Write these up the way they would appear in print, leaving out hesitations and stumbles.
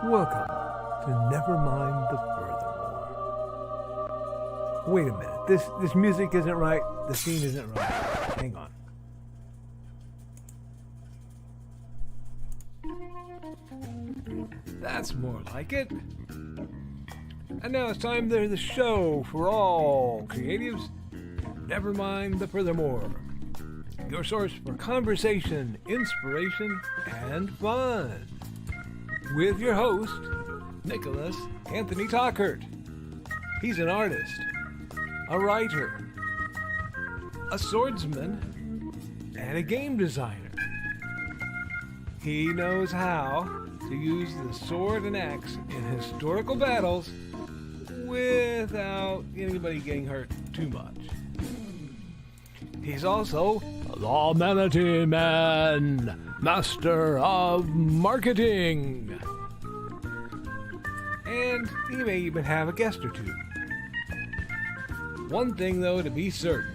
Welcome to Nevermind the Furthermore. Wait a minute, this music isn't right, the scene isn't right. Hang on. That's more like it. And now it's time for the show for all creatives. Nevermind the Furthermore. Your source for conversation, inspiration, and fun. With your host, Nicholas Anthony Tockert. He's an artist, a writer, a swordsman, and a game designer. He knows how to use the sword and axe in historical battles without anybody getting hurt too much. He's also the Manatee Man, master of marketing. And he may even have a guest or two. One thing, though, to be certain.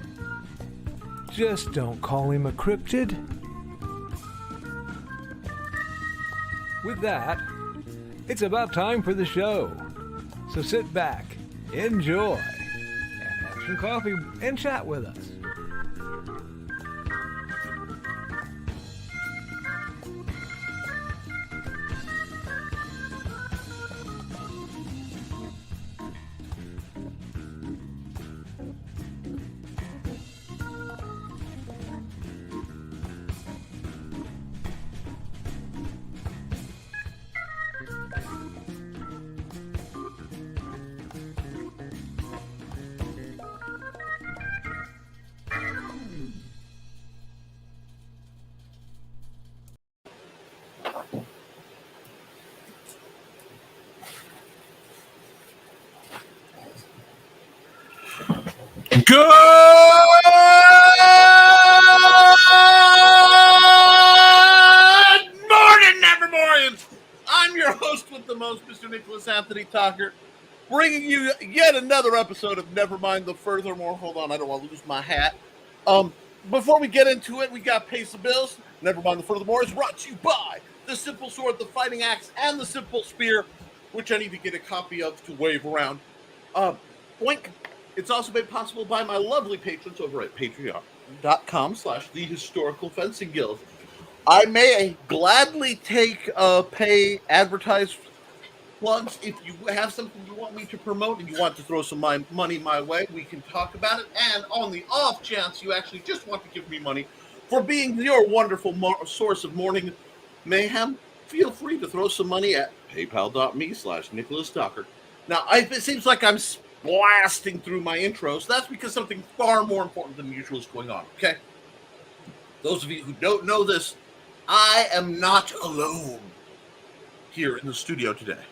Just don't call him a cryptid. With that, it's about time for the show. So sit back, enjoy, and have some coffee and chat with us. Good morning, Nevermorians! I'm your host with the most, Mr. Nicholas Anthony Tockert, bringing you yet another episode of Nevermind the Furthermore. Hold on, I don't want to lose my hat. Before we get into it, we got pay some bills. Nevermind the Furthermore is brought to you by the Simple Sword, the Fighting Axe, and the Simple Spear, which I need to get a copy of to wave around. Boink. It's also made possible by my lovely patrons over at patreon.com/thehistoricalfencingguild. I may gladly take pay advertised plugs. If you have something you want me to promote and you want to throw some money my way, we can talk about it. And on the off chance you actually just want to give me money for being your wonderful source of morning mayhem, feel free to throw some money at paypal.me/Nicholas Tockert. Now, it seems like I'm blasting through my intros. That's because something far more important than usual is going on, okay? Those of you who don't know this, I am not alone here in the studio today.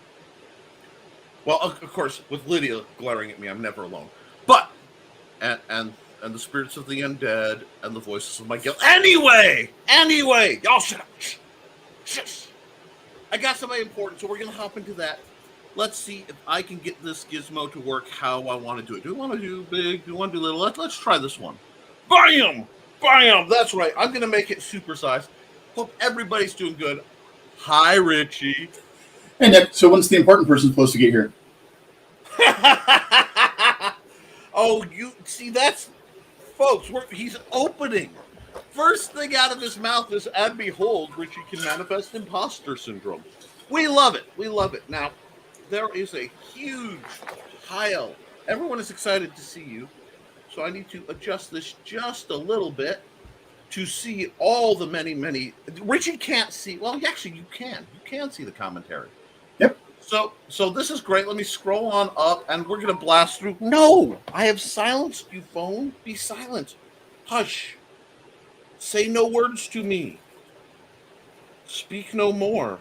Well, of course, with Lydia glaring at me, I'm never alone. But, and the spirits of the undead and the voices of my guild. Anyway, y'all shut up. Shh. I got somebody important, so we're going to hop into that. Let's see if I can get this gizmo to work how I want to do it. Do we want to do big? Do we want to do little? Let's try this one. Bam! That's right. I'm going to make it supersized. Hope everybody's doing good. Hi, Richie. Hey, Nick. So when's the important person supposed to get here? Oh, you see, that's... Folks, he's opening. First thing out of his mouth is, and behold, Richie can manifest imposter syndrome. We love it. Now, there is a huge pile. Everyone is excited to see you. So I need to adjust this just a little bit to see all the many. Richie can't see. Well, actually, you can. You can see the commentary. Yep. So this is great. Let me scroll on up, and we're going to blast through. No! I have silenced you, phone. Be silent. Hush. Say no words to me. Speak no more.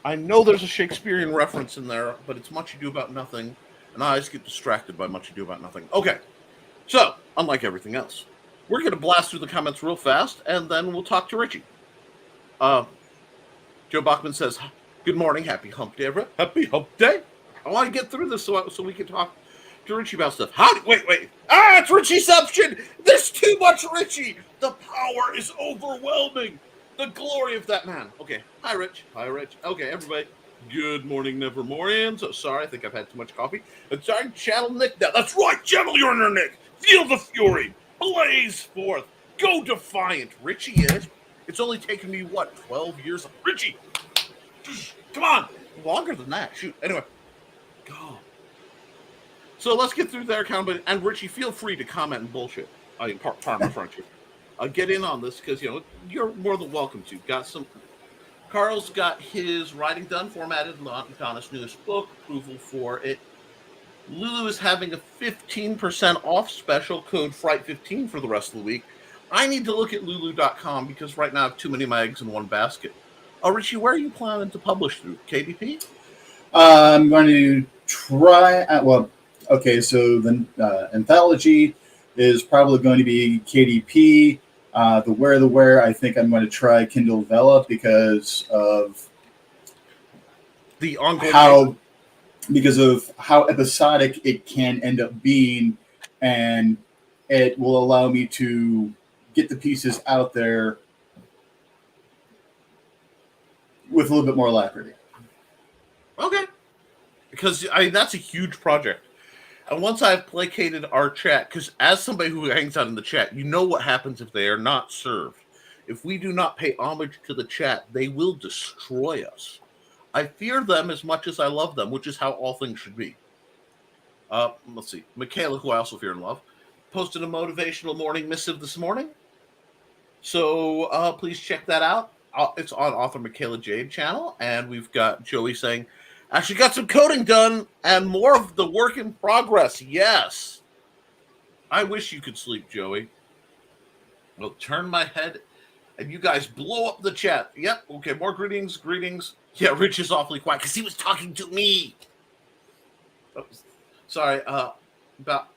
I know there's a Shakespearean reference in there, but it's Much Ado About Nothing, and I always get distracted by Much Ado About Nothing. Okay, so, unlike everything else, we're going to blast through the comments real fast, and then we'll talk to Richie. Joe Bachman says, good morning, happy hump day, everyone. Happy hump day. I want to get through this so we can talk to Richie about stuff. Wait. It's Richieception. There's too much Richie. The power is overwhelming. The glory of that man. Okay. Hi, Rich. Hi, Rich. Okay, everybody. Good morning, Nevermorians. Oh, sorry, I think I've had too much coffee. Sorry, Channel Nick. That's right, Channel your inner Nick. Feel the fury. Blaze forth. Go defiant. Richie is. It's only taken me, 12 years? Richie! Come on! Longer than that. Shoot. Anyway. Go. So let's get through their comment. And Richie, feel free to comment and bullshit. I mean, pardon my French. Get in on this because, you're more than welcome to. Carl's got his writing done, formatted, on his newest book, approval for it. Lulu is having a 15% off special, code Fright15 for the rest of the week. I need to look at Lulu.com because right now I have too many of my eggs in one basket. Oh, Richie, where are you planning to publish through? KDP? I'm going to try. Okay, so the anthology is probably going to be KDP. The Where, I think I'm going to try Kindle Vella because of the ongoing how episodic it can end up being, and it will allow me to get the pieces out there with a little bit more alacrity. Okay. Because, that's a huge project. And once I've placated our chat, because as somebody who hangs out in the chat, you know what happens if they are not served. If we do not pay homage to the chat, they will destroy us. I fear them as much as I love them, which is how all things should be. Let's see. Michaela, who I also fear and love, posted a motivational morning missive this morning. So please check that out. It's on author Michaela Jade channel. And we've got Joey saying, actually got some coding done and more of the work in progress. Yes. I wish you could sleep, Joey. I'll turn my head and you guys blow up the chat. Yep. Okay. More greetings. Yeah. Rich is awfully quiet because he was talking to me. Oh, sorry. About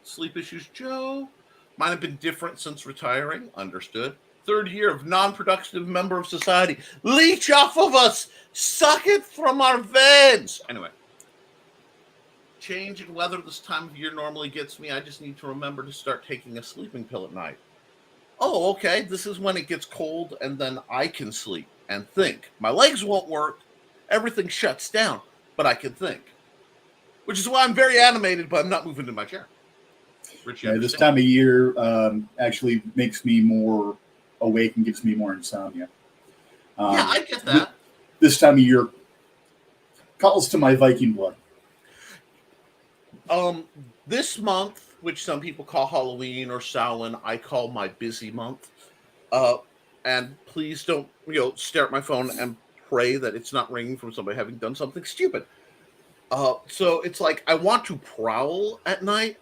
sleep issues, Joe. Mine have been different since retiring. Understood. 3rd year of non-productive member of society. Leech off of us. Suck it from our veins. Anyway. Change in weather this time of year normally gets me. I just need to remember to start taking a sleeping pill at night. Oh, okay. This is when it gets cold and then I can sleep and think. My legs won't work. Everything shuts down, but I can think. Which is why I'm very animated, but I'm not moving to my chair. Richie, this time of year actually makes me more awake and gives me more insomnia. Yeah, I get that. This time of year calls to my Viking blood. This month, which some people call Halloween or Samhain, I call my busy month. And please don't, stare at my phone and pray that it's not ringing from somebody having done something stupid. So it's like I want to prowl at night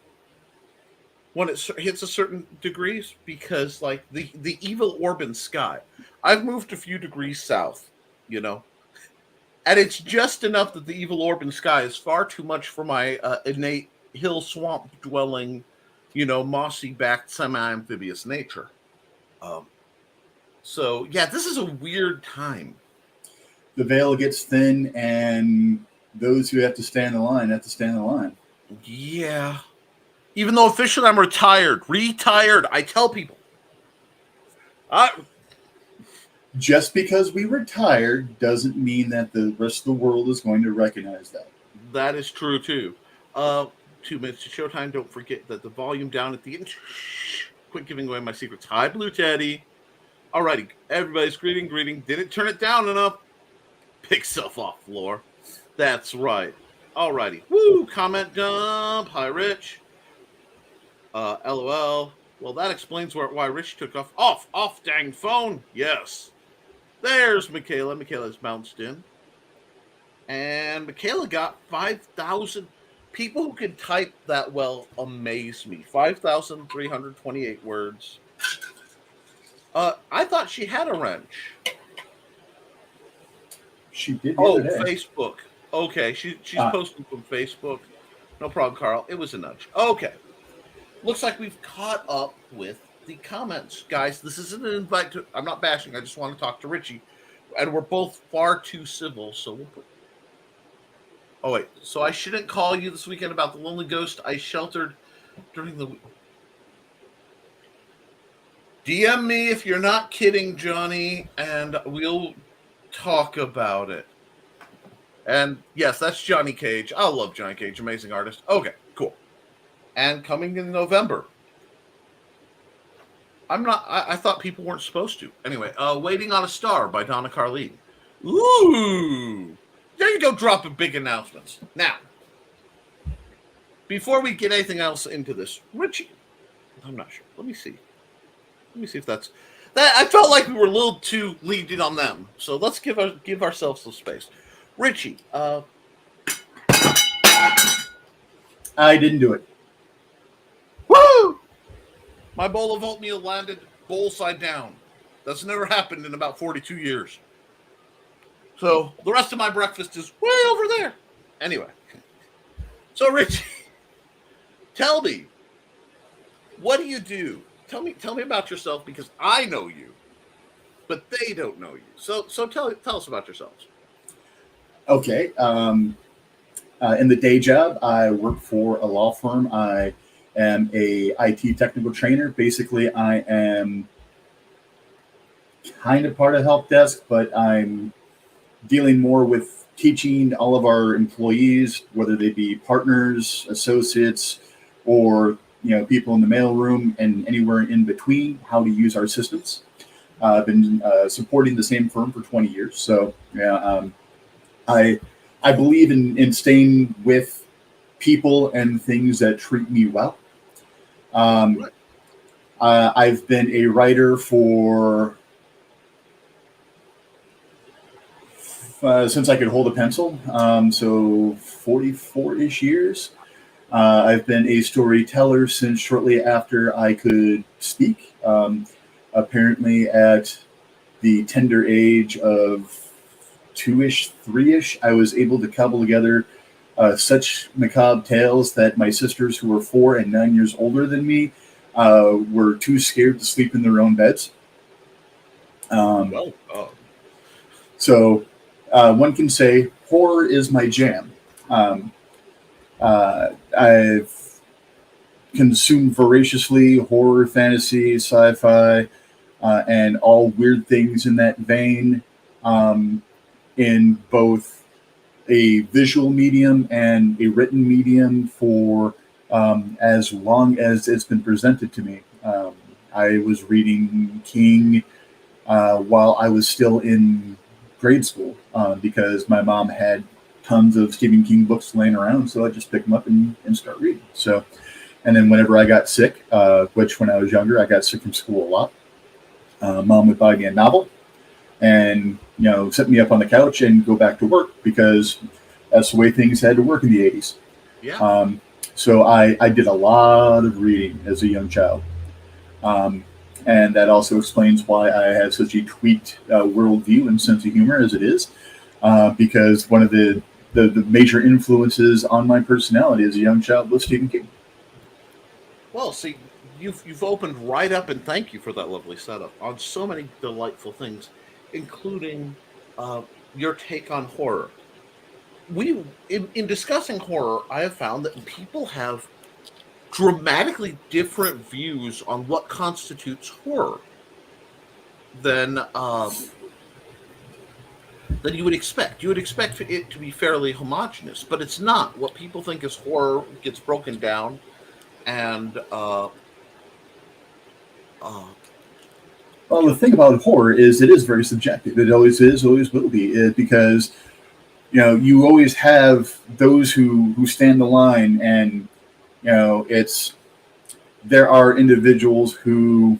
when it hits a certain degrees because, like, the evil orb in sky. I've moved a few degrees south, and it's just enough that the evil orb in sky is far too much for my innate hill swamp dwelling, mossy backed semi-amphibious nature. So yeah, this is a weird time. The veil gets thin, and those who have to stand in line have to stand in line. Yeah. Even though officially I'm retired. I tell people. Just because we retired doesn't mean that the rest of the world is going to recognize that. That is true, too. 2 minutes to showtime. Don't forget that the volume down at the end. Shh. Quit giving away my secrets. Hi, Blue Teddy. Alrighty. Everybody's greeting. Didn't turn it down enough. Pick self off floor. That's right. Alrighty. Woo! Comment dump. Hi, Rich. LOL. Well, that explains why Rich took off. Off, dang phone. Yes. There's Michaela. Michaela's bounced in. And Michaela got 5,000. People who can type that well amaze me. 5,328 words. I thought she had a wrench. She did. Facebook. Okay, she's posting from Facebook. No problem, Carl. It was a nudge. Okay. Looks like we've caught up with the comments. Guys, this isn't an invite to... I'm not bashing. I just want to talk to Richie. And we're both far too civil, so we'll put... Oh, wait. So I shouldn't call you this weekend about the lonely ghost I sheltered during the week. DM me if you're not kidding, Johnny, and we'll talk about it. And yes, that's Johnny Cage. I love Johnny Cage, amazing artist. Okay, cool. And coming in November. I thought people weren't supposed to. Anyway, Waiting on a Star by Donna Carlene. Ooh. There you go, dropping big announcements. Now, before we get anything else into this, Richie, I'm not sure. Let me see if that's that. I felt like we were a little too leading on them, so let's give ourselves some space. Richie, I didn't do it. woo! My bowl of oatmeal landed bowl side down. That's never happened in about 42 years. So the rest of my breakfast is way over there. Anyway, so Richie, tell me, what do you do? Tell me about yourself, because I know you, but they don't know you. So tell us about yourselves. Okay. In the day job, I work for a law firm. I am a IT technical trainer. Basically, I am kind of part of help desk, but I'm dealing more with teaching all of our employees, whether they be partners, associates, or people in the mailroom and anywhere in between, how to use our systems. I've been supporting the same firm for 20 years, so yeah, I believe in staying with people and things that treat me well. I've been a writer for since I could hold a pencil, so 44-ish years. I've been a storyteller since shortly after I could speak. Apparently at the tender age of 2-ish, 3-ish, I was able to cobble together such macabre tales that my sisters, who were 4 and 9 years older than me, were too scared to sleep in their own beds. So one can say horror is my jam. I've consumed voraciously horror, fantasy, sci-fi, and all weird things in that vein, in both a visual medium and a written medium for as long as it's been presented to me. I was reading King while I was still in grade school because my mom had tons of Stephen King books laying around, so I just picked them up and start reading. So, and then whenever I got sick, which when I was younger, I got sick from school a lot, Mom would buy me a novel and set me up on the couch and go back to work, because that's the way things had to work in the 80s. Yeah. So I did a lot of reading as a young child. And that also explains why I have such a tweaked worldview and sense of humor as it is, because one of the major influences on my personality as a young child was Stephen King. Well, see, you've opened right up, and thank you for that lovely setup on so many delightful things, including your take on horror. In discussing horror, I have found that people have dramatically different views on what constitutes horror than you would expect. You would expect it to be fairly homogenous, but it's not. What people think is horror gets broken down, and well, the thing about horror is it is very subjective. It always is, always will be, because you always have those who stand the line, and there are individuals who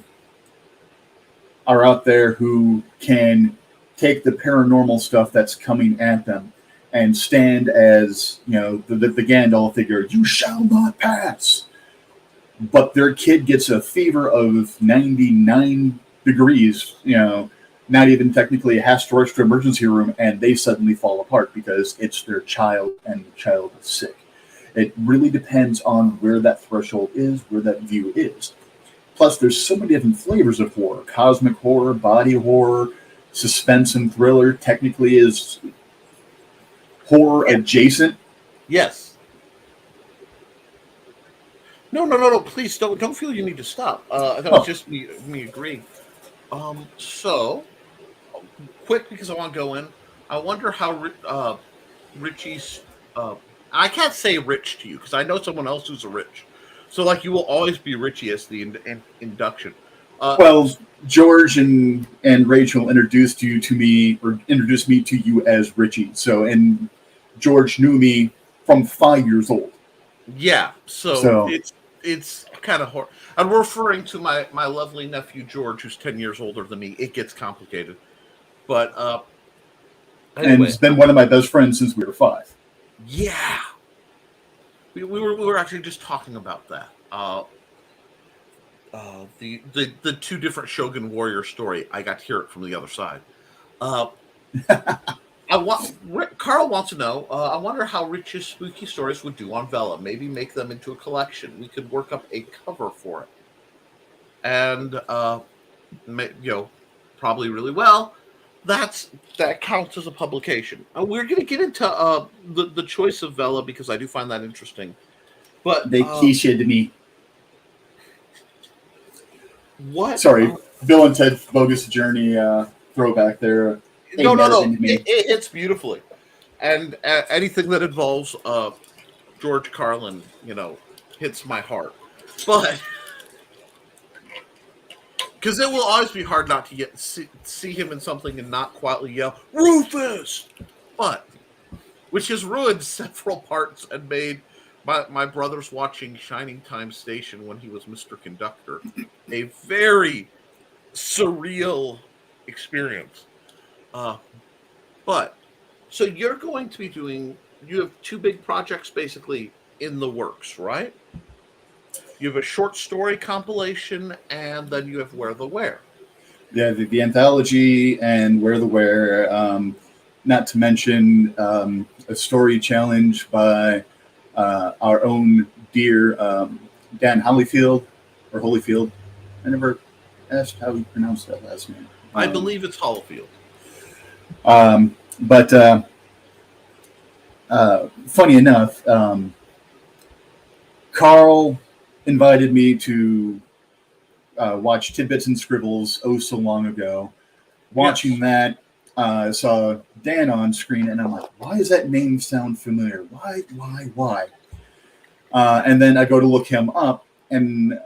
are out there who can take the paranormal stuff that's coming at them and stand as the Gandalf figure. You shall not pass. But their kid gets a fever of 99 degrees, not even technically has to rush to emergency room, and they suddenly fall apart because it's their child and the child is sick. It really depends on where that threshold is, where that view is. Plus, there's so many different flavors of horror. Cosmic horror, body horror, suspense and thriller technically is horror adjacent. Yes. No. Please don't feel you need to stop. That was Oh, just me agreeing. So quick because I want to go in. I wonder how Richie's. I can't say rich to you because I know someone else who's a rich. So like you will always be Richie as the induction. Uh, well, George and Rachel introduced you to me, or introduced me to you as Richie. So, and George knew me from 5 years old. yeah. So So, it's kind of I'm referring to my lovely nephew George, who's 10 years older than me. It gets complicated, but and anyway, has been one of my best friends since we were 5. yeah. We were actually just talking about that. The two different Shogun warrior story. I got to hear it from the other side. Uh, Carl wants to know. I wonder how Rich's spooky stories would do on Vela. Maybe make them into a collection. We could work up a cover for it, and probably really well. That counts as a publication. We're going to get into the choice of Vela because I do find that interesting. But They quiche me. what? Sorry, Bill and Ted Bogus Journey throwback there. They No. nerfing me. It hits beautifully, and anything that involves George Carlin, hits my heart. But because it will always be hard not to see him in something and not quietly yell Rufus, but which has ruined several parts and made my brothers watching Shining Time Station when he was Mr. Conductor a very surreal experience. Uh, but so you're going to be doing. You have two big projects basically in the works, right? You have a short story compilation, and then you have Where the Where. Yeah, the anthology and Where the Where. Not to mention a story challenge by our own dear Dan Holyfield or Holyfield. I never asked how he pronounced that last name. I believe it's Hollowfield. But funny enough, Carl invited me to watch Tidbits and Scribbles oh so long ago. Watching Yes. that, I saw Dan on screen, and I'm like, why does that name sound familiar? Why? And then I go to look him up, and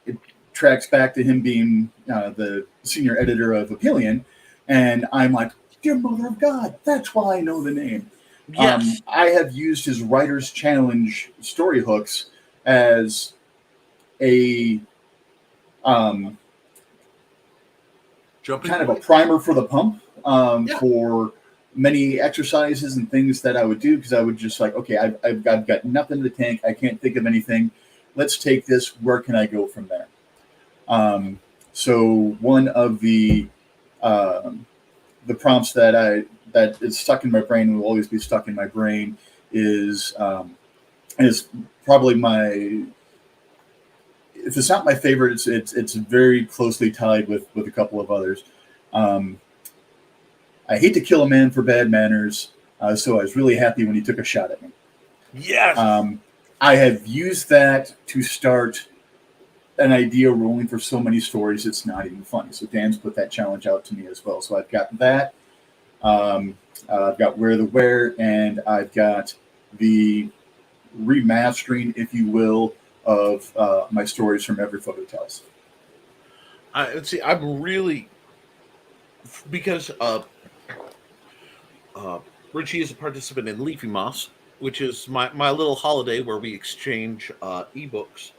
it tracks back to him being the senior editor of Opinion, and I'm like, dear mother of God, that's why I know the name. Yes. I have used his Writer's Challenge story hooks as a Jumping kind of a point. primer for the pump Yeah. for many exercises and things that I would do because I would just like, okay, I've got nothing in the tank. I can't think of anything. Let's take this. Where can I go from there? So one of the prompts that is stuck in my brain and will always be stuck in my brain is probably my. If it's not my favorite, it's very closely tied with a couple of others. I hate to kill a man for bad manners, so I was really happy when he took a shot at me. Yes. I have used that to start an idea rolling for so many stories it's not even funny. So Dan's put that challenge out to me as well. So I've got that. I've got Where the Where, and I've got the remastering, if you will, of my stories from Every Photo Tells. See. I'm really because Richie is a participant in Leafy Moss, which is my little holiday where we exchange ebooks.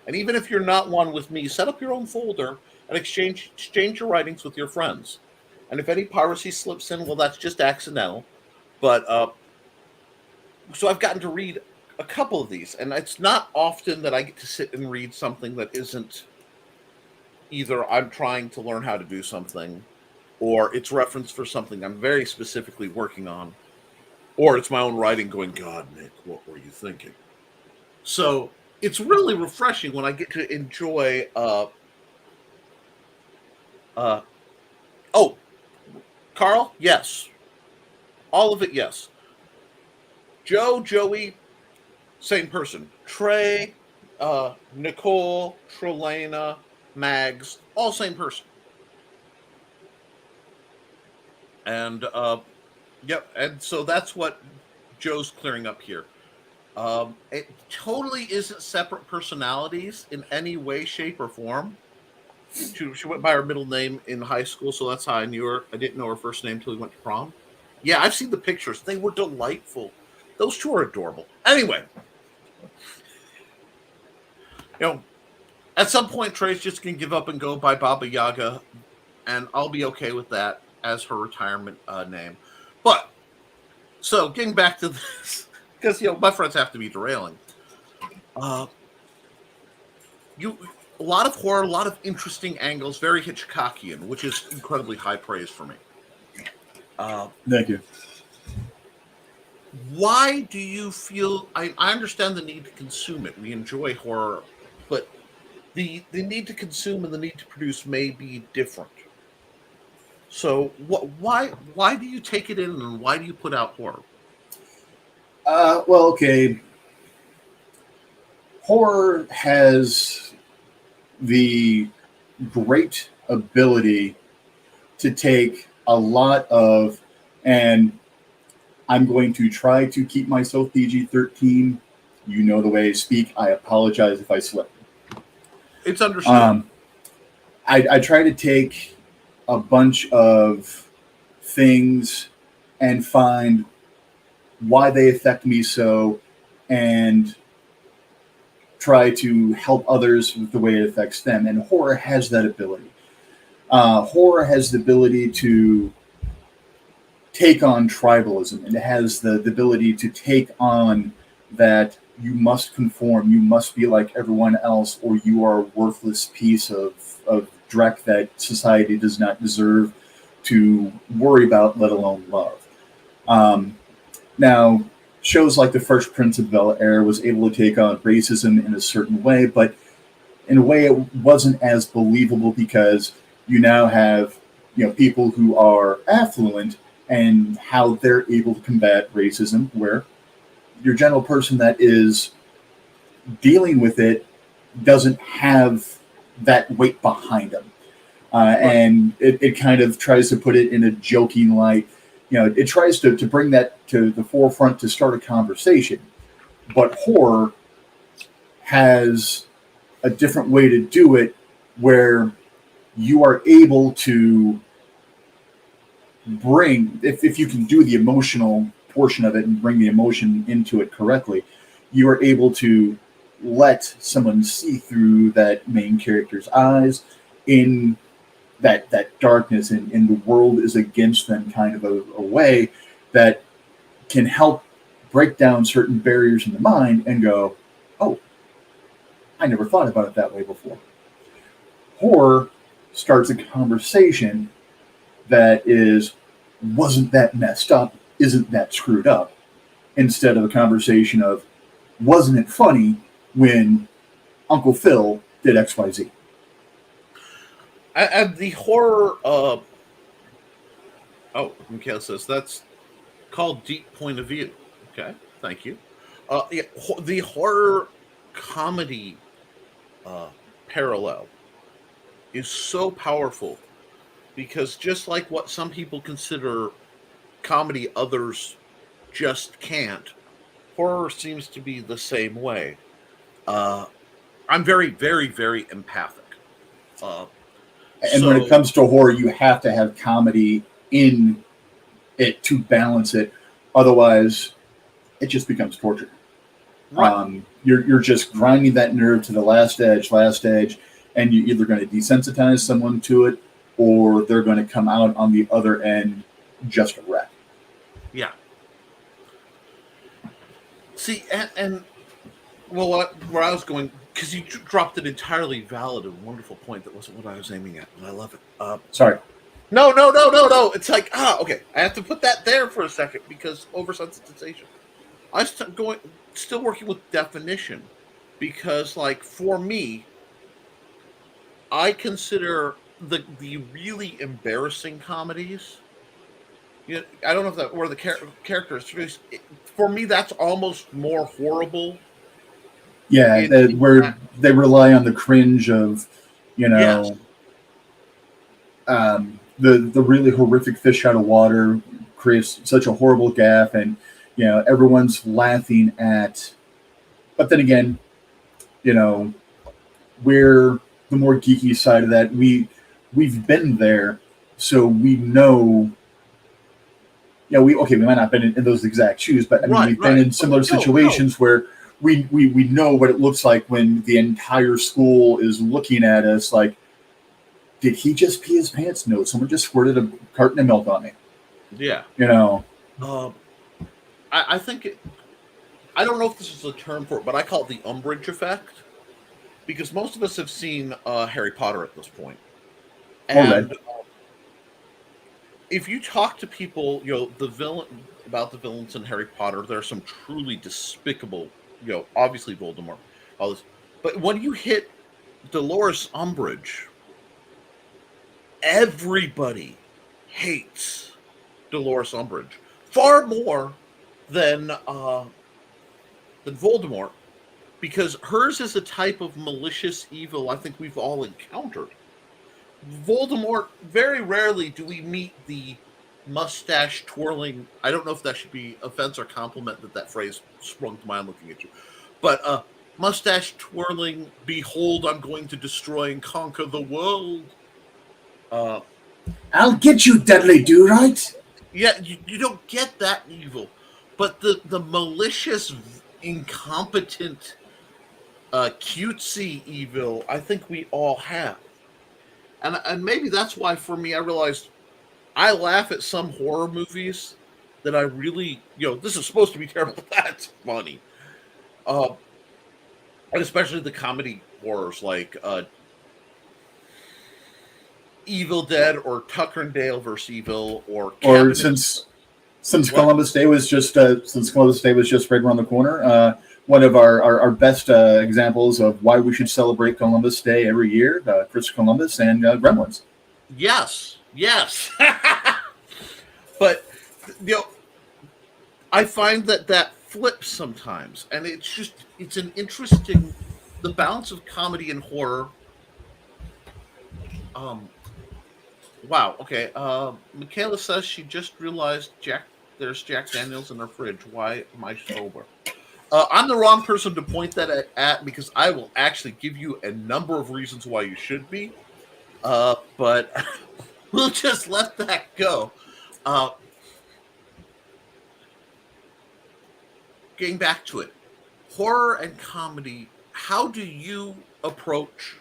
And even if you're not one with me, set up your own folder and exchange your writings with your friends. And if any piracy slips in, well, that's just accidental. But so I've gotten to read a couple of these, and it's not often that I get to sit and read something that isn't either I'm trying to learn how to do something, or it's reference for something I'm very specifically working on, or it's my own writing going, God, Nick, what were you thinking? So it's really refreshing when I get to enjoy. Uh, oh, Carl, yes, all of it, yes. Joey, same person. Trey, Nicole, Trelana, Mags, all same person. And yep, and so that's what Joe's clearing up here. It totally isn't separate personalities in any way, shape, or form. She went by her middle name in high school, so that's how I knew her. I didn't know her first name until we went to prom. Yeah, I've seen the pictures. They were delightful. Those two are adorable. Anyway, you know, at some point, Trey's just going to give up and go by Baba Yaga, and I'll be okay with that as her retirement name. But, so getting back to this, because, my friends have to be derailing. You A lot of horror, a lot of interesting angles, very Hitchcockian, which is incredibly high praise for me. Thank you. Why do you feel? I understand the need to consume it. We enjoy horror, but the need to consume and the need to produce may be different. So, why do you take it in, and why do you put out horror? Well, okay. Horror has the great ability to take a lot of, and I'm going to try to keep myself PG-13. You know the way I speak. I apologize if I slip. It's understood. I try to take a bunch of things and find why they affect me so, and try to help others with the way it affects them. And horror has that ability. Horror has the ability to take on tribalism, and it has the ability to take on that you must conform, you must be like everyone else, or you are a worthless piece of dreck that society does not deserve to worry about, let alone love. Now, shows like The Fresh Prince of Bel-Air was able to take on racism in a certain way, but in a way it wasn't as believable because you now have people who are affluent and how they're able to combat racism, where your general person that is dealing with it doesn't have that weight behind them. Right. And it kind of tries to put it in a joking light. It tries to bring that to the forefront to start a conversation. But horror has a different way to do it, where you are able to bring, if you can do the emotional portion of it and bring the emotion into it correctly, you are able to let someone see through that main character's eyes in that darkness, and the world is against them kind of a way that can help break down certain barriers in the mind and go, oh, I never thought about it that way before. Horror starts a conversation that wasn't that messed up, isn't that screwed up, instead of a conversation of, wasn't it funny when Uncle Phil did XYZ? And the horror, Mikhail says that's called deep point of view. Okay, thank you. The horror comedy parallel is so powerful, because just like what some people consider comedy, others just can't. Horror seems to be the same way. I'm very, very, very empathic. And when it comes to horror, you have to have comedy in it to balance it. Otherwise, it just becomes torture. Right. You're just grinding that nerve to the last edge, and you're either going to desensitize someone to it, or they're going to come out on the other end just a wreck. Yeah. See, and well, where I was going, because you dropped an entirely valid and wonderful point that wasn't what I was aiming at, and I love it. Sorry. No. It's like, okay. I have to put that there for a second because oversensitization. I'm still working with definition, because, like, for me, I consider the really embarrassing comedies. I don't know if that where the character is. For me, that's almost more horrible Yeah, where they rely on the cringe of, you know, the really horrific fish out of water creates such a horrible gaffe, and you know everyone's laughing at. But then again, you know, we're the more geeky side of that. We've been there, so we know. Yeah, we might not have been in those exact shoes, but I mean, we've been in similar situations where we know what it looks like when the entire school is looking at us like, did he just pee his pants? No, someone just squirted a carton of milk on me. Yeah. You know. I think I don't know if this is a term for it, but I call it the Umbridge effect, because most of us have seen Harry Potter at this point, and if you talk to people, you know, about the villains in Harry Potter, there are some truly despicable, you know, obviously Voldemort, all this, but when you hit Dolores Umbridge, everybody hates Dolores Umbridge far more than Voldemort, because hers is a type of malicious evil I think we've all encountered. Voldemort, very rarely do we meet the mustache twirling. I don't know if that should be offense or compliment that phrase sprung to mind looking at you, but mustache twirling, behold, I'm going to destroy and conquer the world. I'll get you, Dudley Do-Right. Yeah, you don't get that evil, but the malicious, incompetent, cutesy evil, I think we all have. And maybe that's why, for me, I realized I laugh at some horror movies that I really, you know, this is supposed to be terrible, but that's funny. And especially the comedy horrors like Evil Dead or Tucker and Dale versus Evil or since Columbus Day was just right around the corner. One of our best examples of why we should celebrate Columbus Day every year, Chris Columbus and Gremlins. Yes. But, you know, I find that flips sometimes, and it's an interesting, the balance of comedy and horror. Wow. Okay. Michaela says she just realized there's Jack Daniels in her fridge. Why am I sober? I'm the wrong person to point that at because I will actually give you a number of reasons why you should be. But we'll just let that go. Getting back to it, horror and comedy. How do you approach?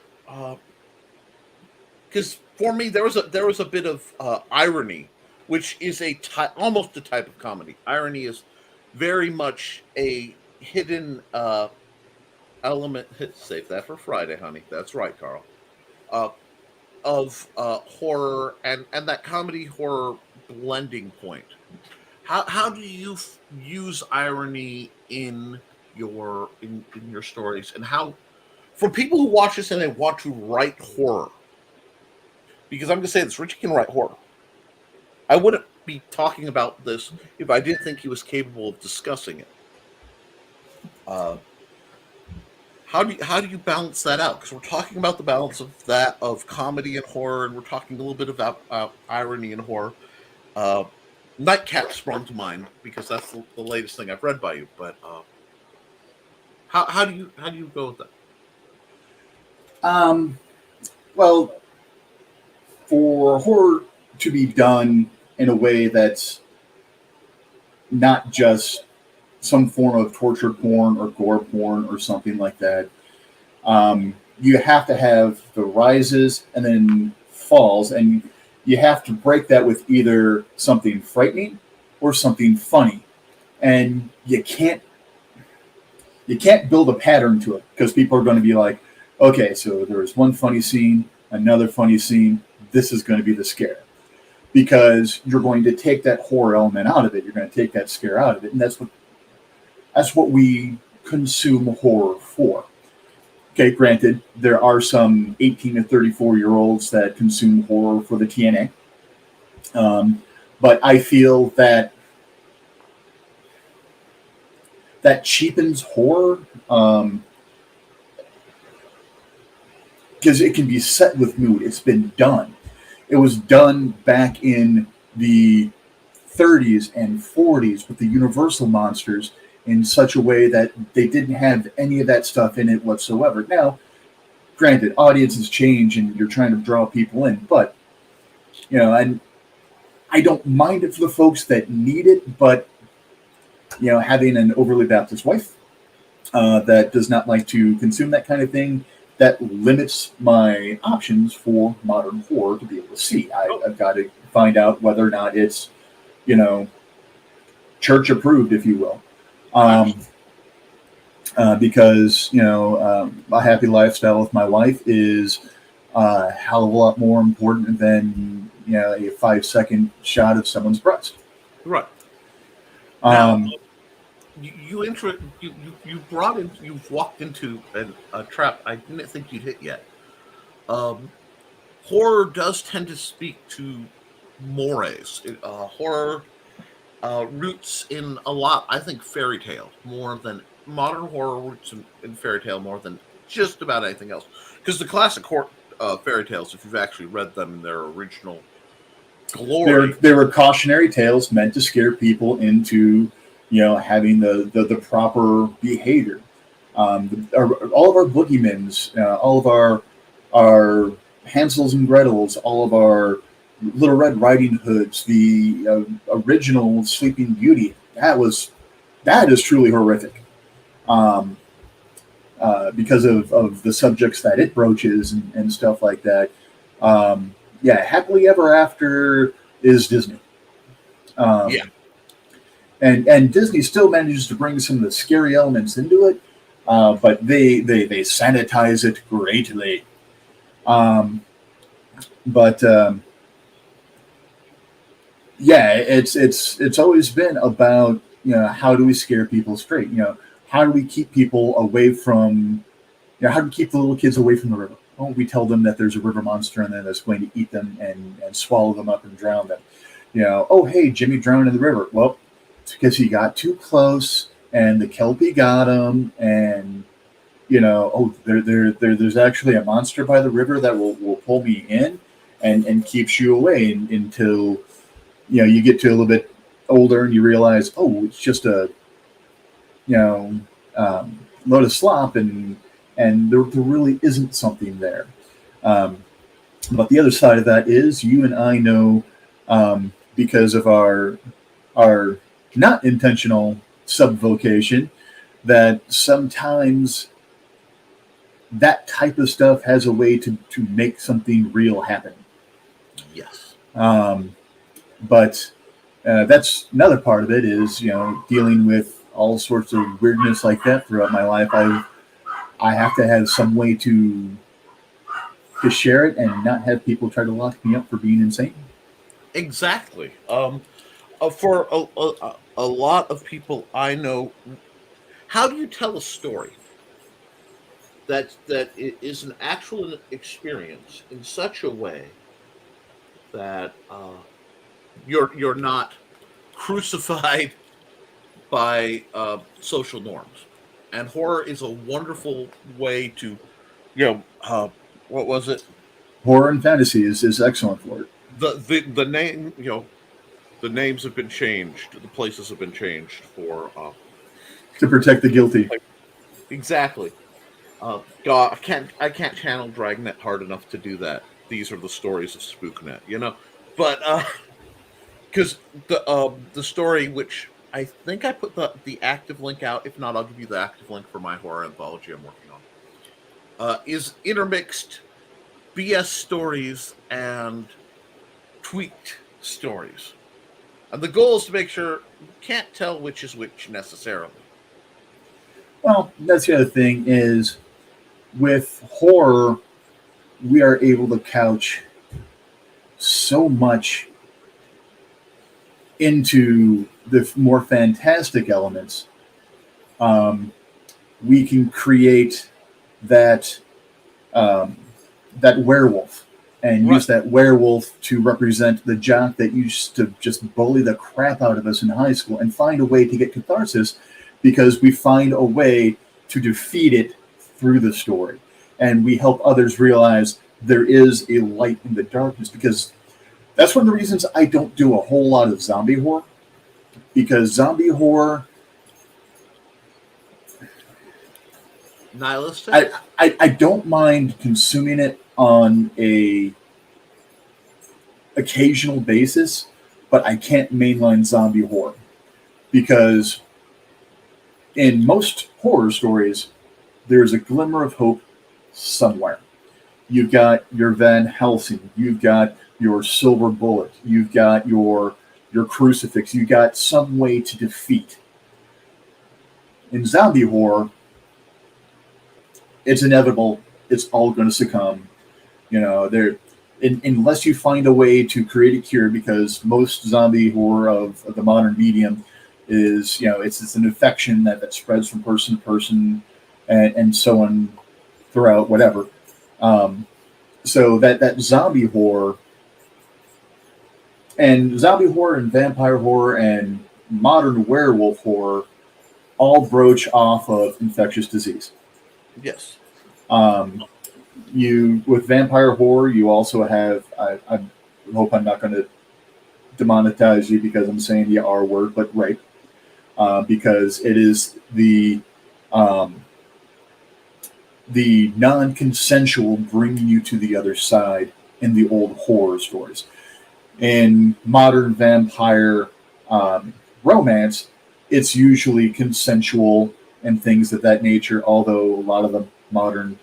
Because for me, there was a bit of irony, which is almost a type of comedy. Irony is very much a hidden element. Save that for Friday, honey. That's right, Carl. Of horror and that comedy horror blending point. How do you use irony in your stories, and how for people who watch this and they want to write horror? Because I'm going to say this, Richie can write horror. I wouldn't be talking about this if I didn't think he was capable of discussing it. How do you balance that out? Because we're talking about the balance of comedy and horror, and we're talking a little bit about irony and horror. Nightcap sprung to mind because that's the latest thing I've read by you. But how do you go with that? Well, for horror to be done in a way that's not just some form of torture porn or gore porn or something like that, you have to have the rises and then falls, and you have to break that with either something frightening or something funny. And you can't build a pattern to it because people are going to be like, okay, so there's one funny scene, another funny scene, this is going to be the scare. Because you're going to take that horror element out of it, you're going to take that scare out of it, and that's what we consume horror for. Okay, granted, there are some 18 to 34-year-olds that consume horror for the TNA. But I feel that cheapens horror because it can be set with mood. It's been done. It was done back in the 30s and 40s with the Universal monsters in such a way that they didn't have any of that stuff in it whatsoever. Now, granted, audiences change and you're trying to draw people in, but and I don't mind it for the folks that need it, but having an overly Baptist wife that does not like to consume that kind of thing, that limits my options for modern horror to be able to see. I've got to find out whether or not it's, church approved, if you will. Because, a happy lifestyle with my wife is a hell of a lot more important than, a 5-second shot of someone's breast. Right. Um, you've walked into a trap I didn't think you'd hit yet. Horror does tend to speak to mores. Horror roots in a lot, I think, fairy tale more than modern horror roots in fairy tale more than just about anything else. Because the classic fairy tales, if you've actually read them in their original glory, they were cautionary tales meant to scare people into having the proper behavior. All of our boogeymans, all of our Hansels and Gretels, all of our Little Red Riding Hoods, the original Sleeping Beauty, that is truly horrific. Because of the subjects that it broaches and stuff like that. Happily Ever After is Disney. And Disney still manages to bring some of the scary elements into it, but they sanitize it greatly. It's always been about how do we scare people straight? How do we keep people away from? How do we keep the little kids away from the river? Oh, we tell them that there's a river monster and then that's going to eat them and swallow them up and drown them. Oh, hey, Jimmy drowned in the river. Well, it's because he got too close and the Kelpie got him. And, there's actually a monster by the river that will pull me in and keeps you away until, you get to a little bit older and you realize, oh, it's just a, load of slop and there really isn't something there. But the other side of that is you and I know, because of our not intentional subvocation, that sometimes that type of stuff has a way to make something real happen. Yes. But that's another part of it is, dealing with all sorts of weirdness like that throughout my life. I have to have some way to share it and not have people try to lock me up for being insane. Exactly. For a lot of people I know, how do you tell a story that is an actual experience in such a way that you're not crucified by social norms? And horror is a wonderful way to, what was it? Horror and fantasy is excellent for it. The name, the names have been changed. The places have been changed for to protect the guilty. Exactly. God, I can't channel Dragnet hard enough to do that. These are the stories of SpookNet, But because the story, which I think I put the active link out. If not, I'll give you the active link for my horror anthology I'm working on. Is intermixed BS stories and tweaked stories. And the goal is to make sure you can't tell which is which necessarily. Well, that's the other thing is with horror, we are able to couch so much into the more fantastic elements. We can create that werewolf and use that werewolf to represent the jock that used to just bully the crap out of us in high school and find a way to get catharsis because we find a way to defeat it through the story. and we help others realize there is a light in the darkness. Because that's one of the reasons I don't do a whole lot of zombie horror, because zombie horror, Nihilistic? I don't mind consuming it on a occasional basis, but I can't mainline zombie horror because in most horror stories, there's a glimmer of hope somewhere. You've got your Van Helsing, you've got your silver bullet, you've got your crucifix, you've got some way to defeat. In zombie horror, it's inevitable. It's all going to succumb. You know, unless you find a way to create a cure, because most zombie horror of the modern medium is, it's an infection that spreads from person to person and so on throughout whatever. So that zombie horror and vampire horror and modern werewolf horror all broach off of infectious disease. Yes. You with vampire horror, you also have. I hope I'm not going to demonetize you because I'm saying the R word, but rape, because it is the non-consensual bringing you to the other side in the old horror stories. In modern vampire romance, it's usually consensual and things of that nature, although a lot of the modern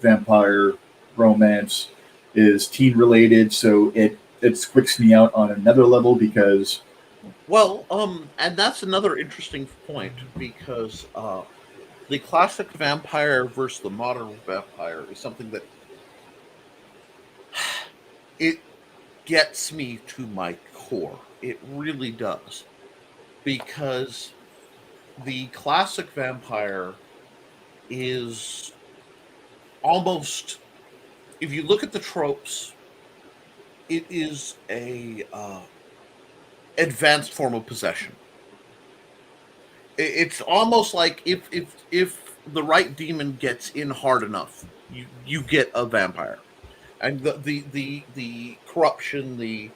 vampire romance is teen related, so it squicks me out on another level because and that's another interesting point, because the classic vampire versus the modern vampire is something that it gets me to my core. It really does. Because the classic vampire is almost, if you look at the tropes, it is a advanced form of possession. It's almost like if the right demon gets in hard enough, you get a vampire, and the corruption, the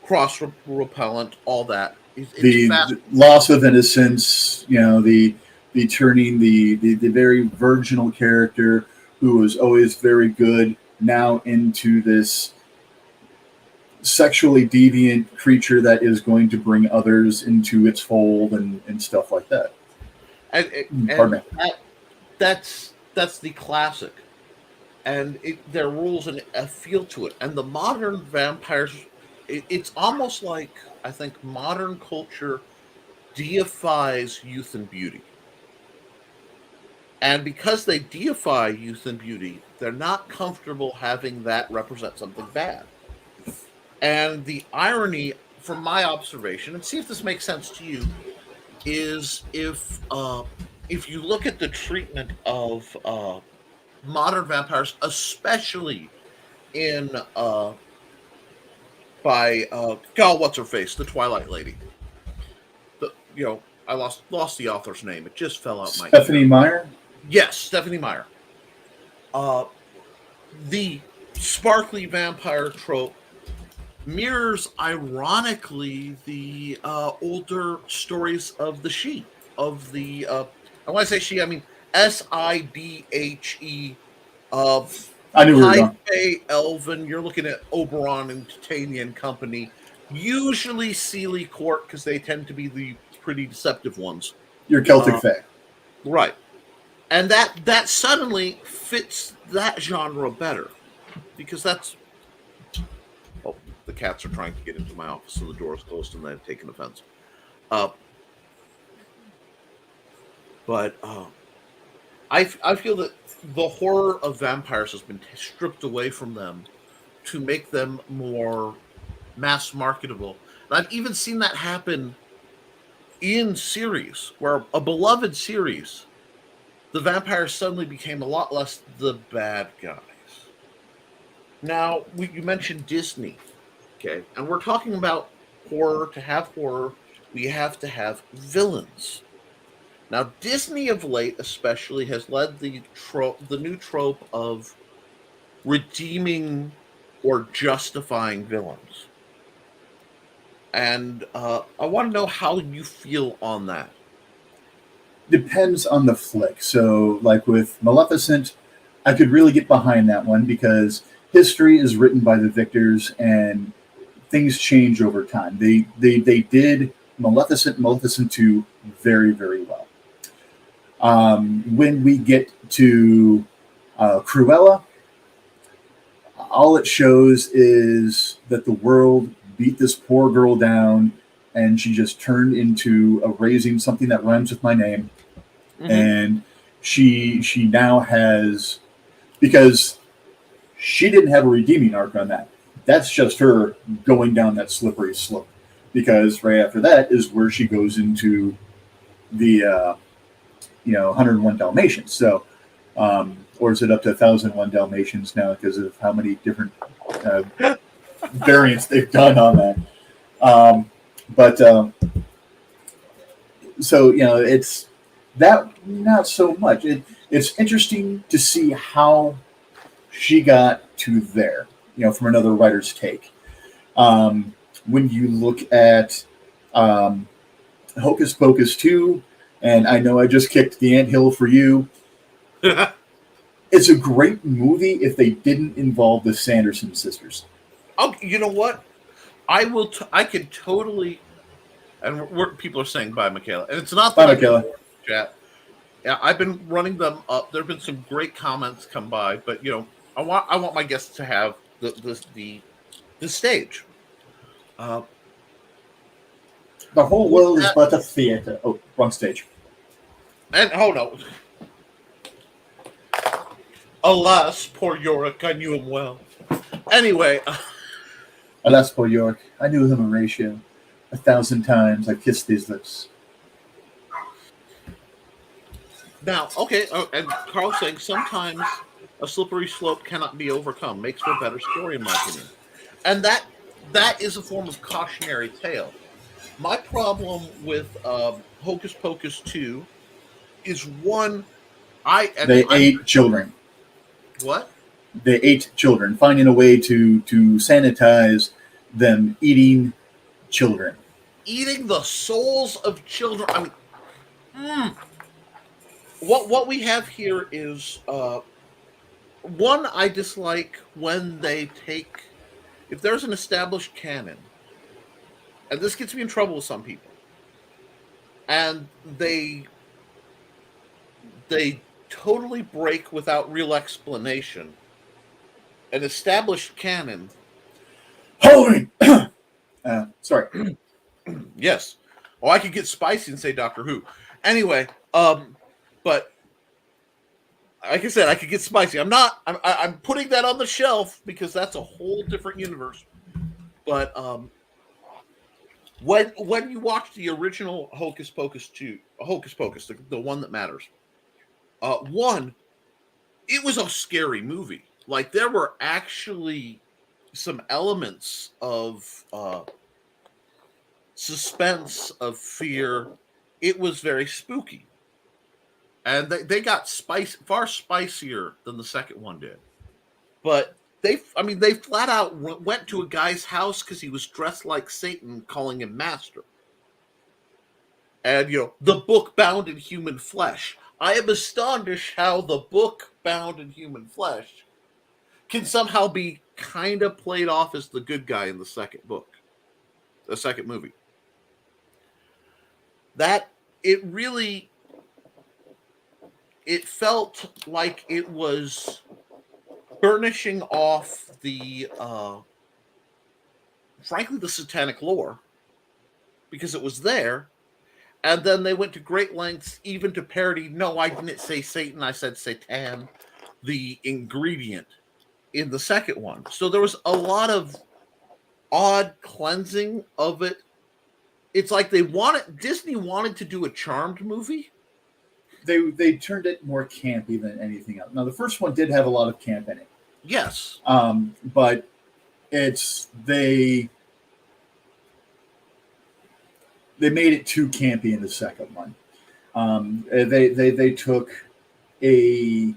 cross repellent, all that. The loss of innocence, the turning the very virginal character who was always very good now into this sexually deviant creature that is going to bring others into its fold and stuff like that. And that's the classic, and there are rules and a feel to it. And the modern vampires, it's almost like, I think modern culture deifies youth and beauty. And because they deify youth and beauty, they're not comfortable having that represent something bad. And the irony, from my observation, and see if this makes sense to you, is if you look at the treatment of modern vampires, especially in by God, what's her face, the Twilight Lady. I lost the author's name. It just fell out my ear. Stephanie Meyer. Yes, Stephanie Meyer. The sparkly vampire trope mirrors, ironically, the older stories of the she, of the and when I say she, I mean Sidhe. I knew we were going. High Elven. You're looking at Oberon and Titania and company. Usually Sealy Court, because they tend to be the pretty deceptive ones. Your Celtic Fae. Right. And that suddenly fits that genre better, because that's... Oh, the cats are trying to get into my office, so the door is closed, and they've taken offense. But I feel that the horror of vampires has been stripped away from them to make them more mass marketable. And I've even seen that happen in series, where a beloved series, the vampires suddenly became a lot less the bad guys. Now, you mentioned Disney, okay? And we're talking about horror. To have horror, we have to have villains. Now, Disney of late, especially, has led the new trope of redeeming or justifying villains, and I want to know how you feel on that. Depends on the flick. So, like with Maleficent, I could really get behind that one because history is written by the victors, and things change over time. They did Maleficent 2 very, very well. When we get to Cruella, all it shows is that the world beat this poor girl down, and she just turned into a raising something that rhymes with my name. And she now has, because she didn't have a redeeming arc on that. That's just her going down that slippery slope. Because right after that is where she goes into the 101 Dalmatians. So, or is it up to 1001 Dalmatians now because of how many different variants they've done on that? So it's that not so much. It's interesting to see how she got to there. From another writer's take. When you look at Hocus Pocus 2, and I know I just kicked the anthill for you. It's a great movie if they didn't involve the Sanderson sisters. Oh, you know what? I could totally. And people are saying bye, Michaela, and it's not that Bye, Michaela. Chat. Yeah, I've been running them up. There have been some great comments come by, but I want my guests to have the stage. The whole world is but a theater. Oh, wrong stage. And no. Alas, poor Yorick, I knew him well. Anyway. Alas, poor Yorick, I knew him, Horatio. 1,000 times I kissed these lips. Now, okay, and Carl's saying sometimes a slippery slope cannot be overcome. Makes for a better story, in my opinion. And that is a form of cautionary tale. My problem with Hocus Pocus 2 is one, They ate children. What? They ate children, finding a way to sanitize them eating children. Eating the souls of children. I mean, what we have here is one, I dislike when they take, if there's an established canon, and this gets me in trouble with some people, and they totally break without real explanation an established canon. Halloween. Sorry. Yes. Oh, I could get spicy and say Doctor Who. Anyway, but like I said, I could get spicy. I'm putting that on the shelf because that's a whole different universe. But when you watch the original Hocus Pocus 2, Hocus Pocus, the one that matters, one, it was a scary movie. Like there were actually some elements of suspense, of fear. It was very spooky. And they got far spicier than the second one did. But they flat out went to a guy's house because he was dressed like Satan, calling him master. And, the book bound in human flesh. I am astonished how the book bound in human flesh can somehow be kind of played off as the good guy in the second book, the second movie. That it felt like it was burnishing off frankly, the satanic lore, because it was there, and then they went to great lengths even to parody, no, I didn't say Satan, I said Satan, the ingredient in the second one. So there was a lot of odd cleansing of it. It's like Disney wanted to do a Charmed movie. They turned it more campy than anything else. Now the first one did have a lot of camp in it. Yes. But they made it too campy in the second one. They took a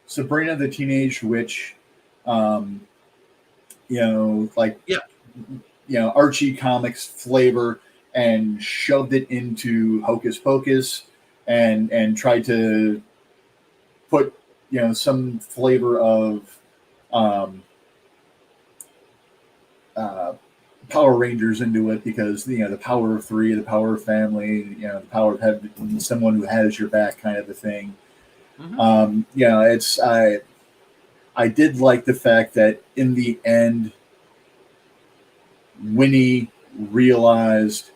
Sabrina the Teenage Witch, um, like Yeah. Archie comics flavor, and shoved it into Hocus Pocus, and tried to put some flavor of um, uh, Power Rangers into it, because the power of three, the power of family, the power of having someone who has your back, kind of a thing. Mm-hmm. It's I did like the fact that in the end, Winnie realized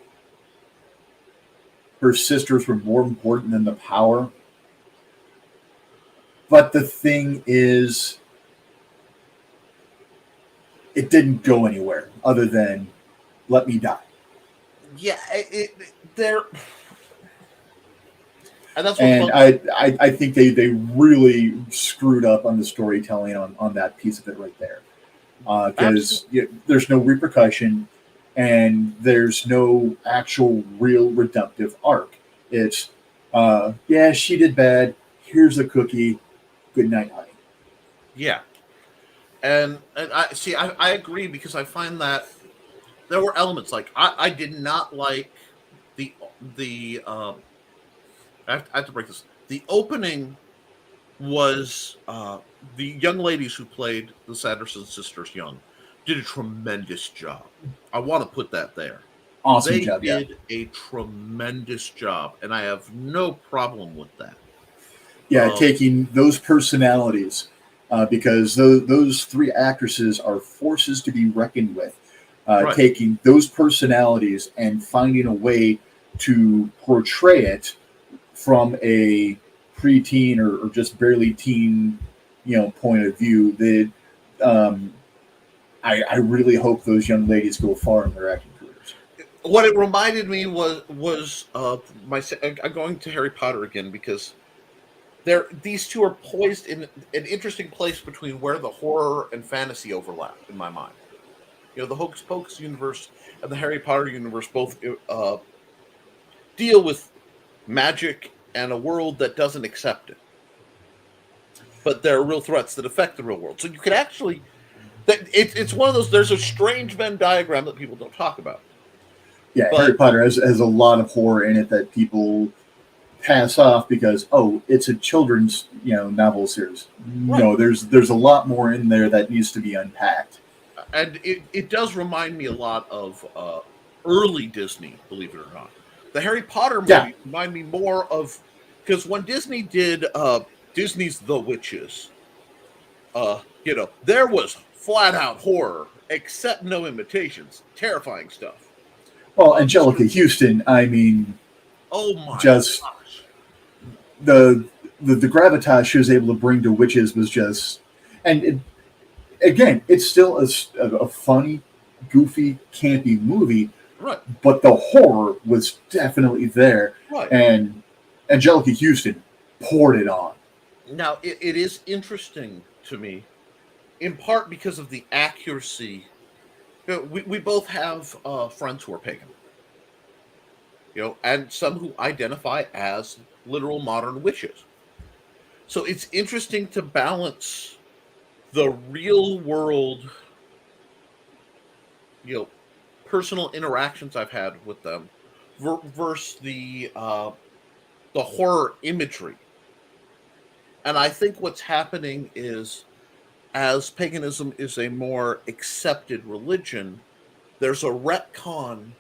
her sisters were more important than the power. But the thing is, it didn't go anywhere other than let me die. Yeah, there, and that's what And bugs. I think they really screwed up on the storytelling on that piece of it right there. Because Absolutely. there's no repercussion, and there's no actual real redemptive arc. It's, yeah, she did bad. Here's a cookie. Good night, honey. Yeah, and I see. I agree because I find that there were elements like I did not like the. I have to break this. The opening was the young ladies who played the Sanderson sisters young did a tremendous job. I want to put that there. Awesome They job, yeah. did a tremendous job, and I have no problem with that. Yeah, Um, taking those personalities, because those three actresses are forces to be reckoned with. right. Taking those personalities and finding a way to portray it from a preteen or just barely teen, point of view. Um, I really hope those young ladies go far in their acting careers. What it reminded me was I'm going to Harry Potter again because these two are poised in an interesting place between where the horror and fantasy overlap in my mind. The Hocus Pocus universe and the Harry Potter universe both deal with magic and a world that doesn't accept it, but there are real threats that affect the real world. So you could actually it's one of those. There's a strange Venn diagram that people don't talk about, Yeah, Harry but Potter has a lot of horror in it that people pass off because, oh, it's a children's novel series. right. No, there's a lot more in there that needs to be unpacked. And it does remind me a lot of early Disney, believe it or not. The Harry Potter Yeah. movies remind me more of because when Disney did Disney's The Witches, there was flat out horror, except no imitations, terrifying stuff. Well, Monster, Angelica Houston, I mean, oh my just gosh, the the gravitas she was able to bring to witches was just, and again, it's still a funny, goofy, campy movie, right, but the horror was definitely there, right. and Angelica Houston poured it on. Now it is interesting to me, in part because of the accuracy. We both have friends who are pagan, and some who identify as literal modern witches. So it's interesting to balance the real world, you know, personal interactions I've had with them versus the horror imagery. And I think what's happening is as paganism is a more accepted religion, there's a retcon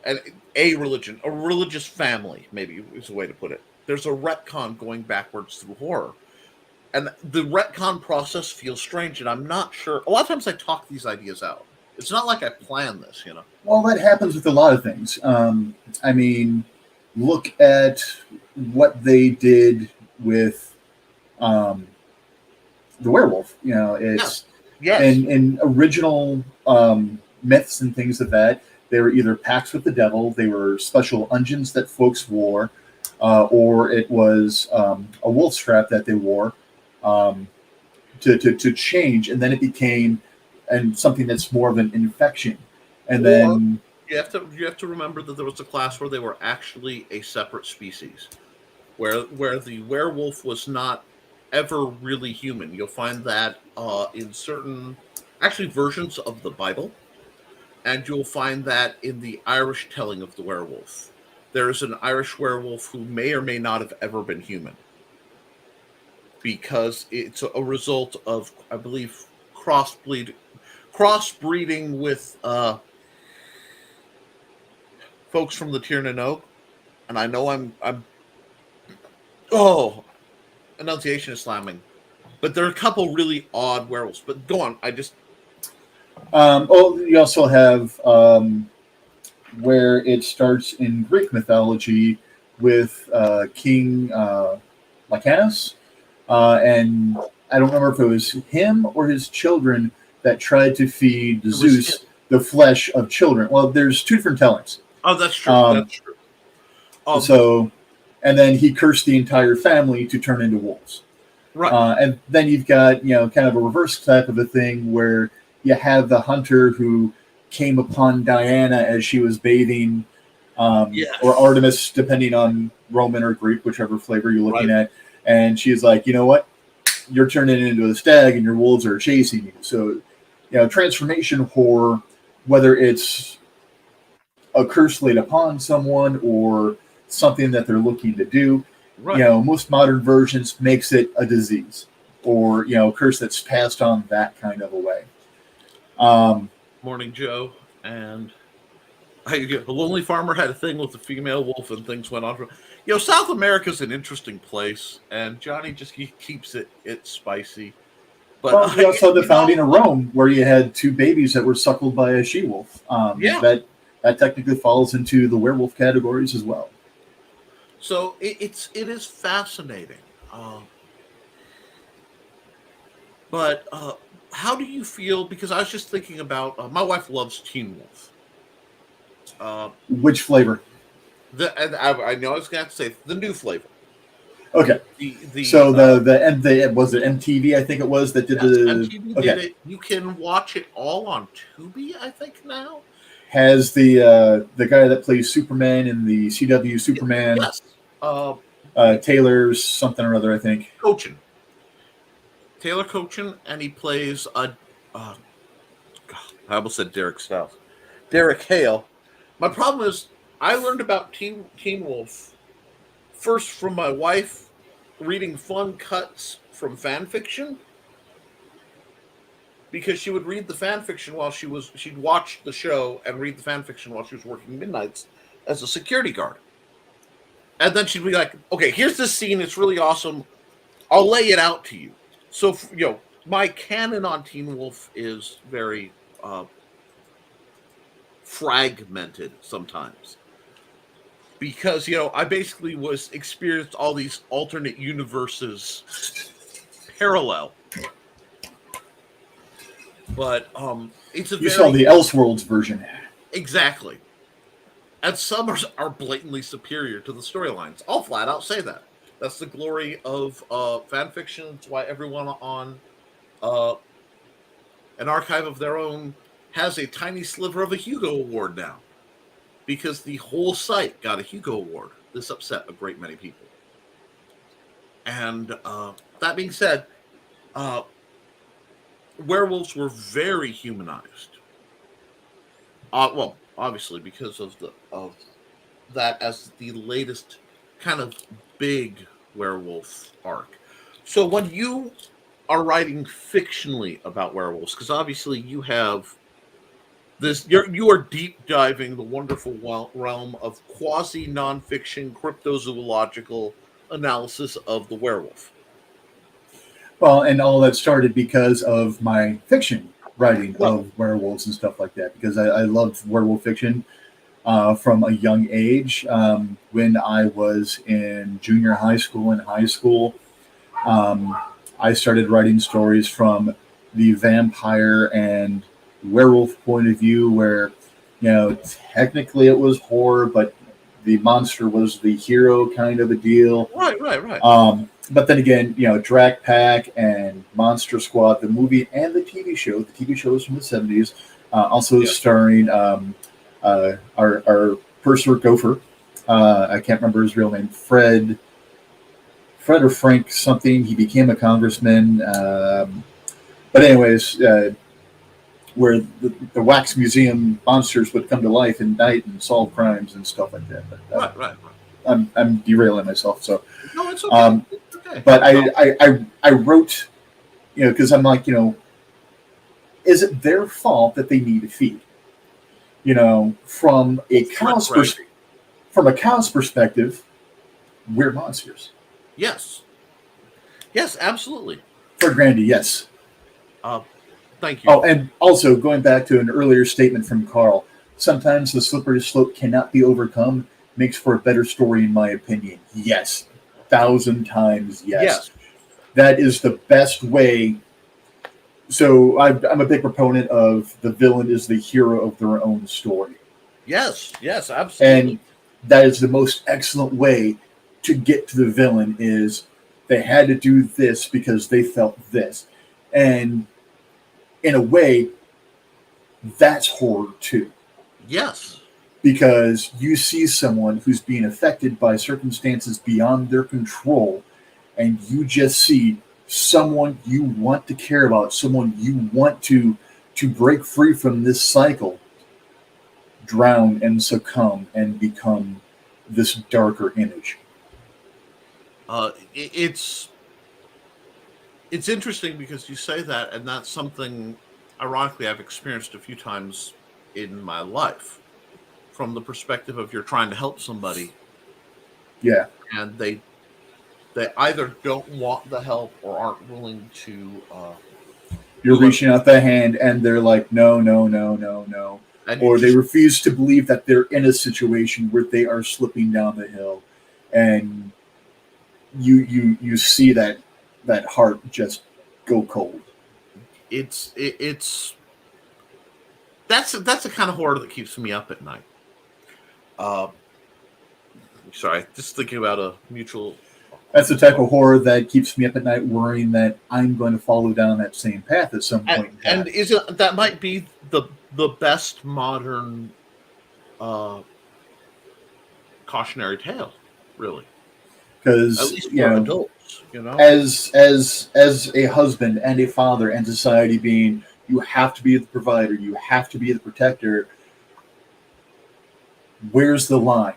and a religious family, maybe is a way to put it. There's a retcon going backwards through horror. And the retcon process feels strange, and I'm not sure. A lot of times I talk these ideas out. It's not like I plan this. Well, that happens with a lot of things. I mean, look at what they did with um, the werewolf. It's Yes. Yes. in original myths and things of that. They were either pacts with the devil, they were special unguents that folks wore, or it was a wolf strap that they wore um, to change, and then it became and something that's more of an infection, and Or then you have to remember that there was a class where they were actually a separate species, where the werewolf was not ever really human. You'll find that in certain actually versions of the Bible, and you'll find that in the Irish telling of the werewolf. There is an Irish werewolf who may or may not have ever been human, because it's a result of, I believe, crossbreeding with folks from the Tiernan Oak. And I know I'm oh, enunciation is slamming, but there are a couple really odd werewolves. But go on, you also have where it starts in Greek mythology with King Lycanus, and I don't remember if it was him or his children that tried to feed Zeus the flesh of children. Well, there's two different tellings. Oh, that's true. That's true. So, and then he cursed the entire family to turn into wolves. Right. And then you've got, kind of a reverse type of a thing where you have the hunter who came upon Diana as she was bathing, or Artemis, depending on Roman or Greek, whichever flavor you're looking at. And she's like, you know what? You're turning into a stag and your wolves are chasing you. So, transformation horror, whether it's a curse laid upon someone or something that they're looking to do, most modern versions makes it a disease or, a curse that's passed on that kind of a way. Morning, Joe. And a lonely farmer had a thing with a female wolf, and things went on. South America's an interesting place, and Johnny just keeps it spicy. But you also had the founding of Rome, where you had two babies that were suckled by a she-wolf. That technically falls into the werewolf categories as well. So it is fascinating. But how do you feel? Because I was just thinking about my wife loves Teen Wolf. Which flavor? I know I was going to say the new flavor. Okay. So the was it MTV? I think it was that did MTV did it. You can watch it all on Tubi, I think now. Has the guy that plays Superman in the CW Superman? Yes. Taylor's something or other, I think. Taylor Cochin, and he plays I almost said Derek Stiles. Derek Hale. My problem is I learned about Teen Wolf first from my wife reading fun cuts from fan fiction, because she would read the fan fiction while she'd watch the show and read the fan fiction while she was working midnights as a security guard. And then she'd be like, okay, here's this scene. It's really awesome. I'll lay it out to you. So, my canon on Teen Wolf is very fragmented sometimes. Because, I basically experienced all these alternate universes parallel. But it's you saw the Elseworlds version. Exactly. And some are blatantly superior to the storylines. I'll flat out say that. That's the glory of fan fiction. It's why everyone on an archive of their own has a tiny sliver of a Hugo Award now. Because the whole site got a Hugo Award. This upset a great many people. And that being said, werewolves were very humanized. Well, obviously because of that as the latest kind of big werewolf arc. So when you are writing fictionally about werewolves, because obviously you have this, you are deep diving the wonderful realm of quasi nonfiction cryptozoological analysis of the werewolf. Well, and all that started because of my fiction writing of werewolves and stuff like that, because I loved werewolf fiction from a young age. When I was in junior high school and high school, I started writing stories from the vampire and werewolf point of view, where, technically it was horror, but the monster was the hero kind of a deal. Right. But then again, Drac Pack and Monster Squad, the movie and the TV show. The TV show is from the 70s, also starring our purser gopher. I can't remember his real name. Fred or Frank something. He became a congressman. But anyways, where the wax museum monsters would come to life and night and solve crimes and stuff like that. But Right. I'm derailing myself. So, No, it's okay. It's okay. but No. I wrote, because I'm like, is it their fault that they need to feed? From a cow's perspective, we're monsters. Yes, absolutely. For Grandy, yes. Thank you. Oh, and also going back to an earlier statement from Carl, sometimes the slippery slope cannot be overcome. Makes for a better story, in my opinion. Yes, 1,000 times yes. Yes. That is the best way. So I'm a big proponent of the villain is the hero of their own story. Yes, absolutely. And that is the most excellent way to get to the villain is they had to do this because they felt this. And in a way, that's horror too. Yes. Because you see someone who's being affected by circumstances beyond their control, and you just see someone you want to care about, someone you want to break free from this cycle, drown and succumb and become this darker image. It's interesting because you say that, and that's something, ironically, I've experienced a few times in my life, from the perspective of you're trying to help somebody, Yeah. and they either don't want the help or aren't willing to. You're reaching out the hand, and they're like, no, or they refuse to believe that they're in a situation where they are slipping down the hill, and you see that heart just go cold. It's that's the kind of horror that keeps me up at night. Sorry, just thinking about a mutual. That's the type of horror that keeps me up at night, worrying that I'm going to follow down that same path at some point. And isn't that might be the best modern cautionary tale, really? Because at least for adults, as a husband and a father and society being, you have to be the provider, you have to be the protector. Where's the line?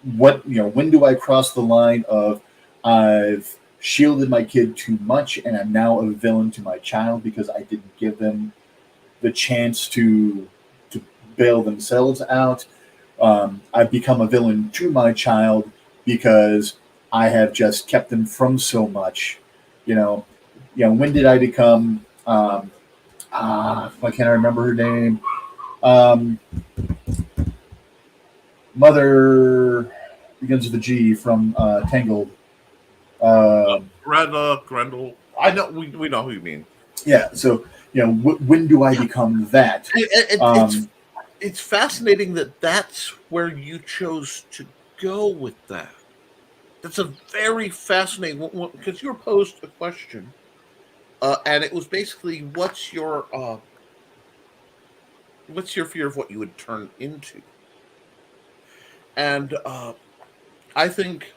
When do I cross the line of I've shielded my kid too much and I'm now a villain to my child because I didn't give them the chance to bail themselves out? I've become a villain to my child because I have just kept them from so much. When did I become? Why can't I remember her name? Mother begins with a G from Tangled. Grendel. I know we know who you mean. Yeah. So when do I become that? It's fascinating that's where you chose to go with that. That's a very fascinating one, because you were posed a question, and it was basically what's your fear of what you would turn into? And I think,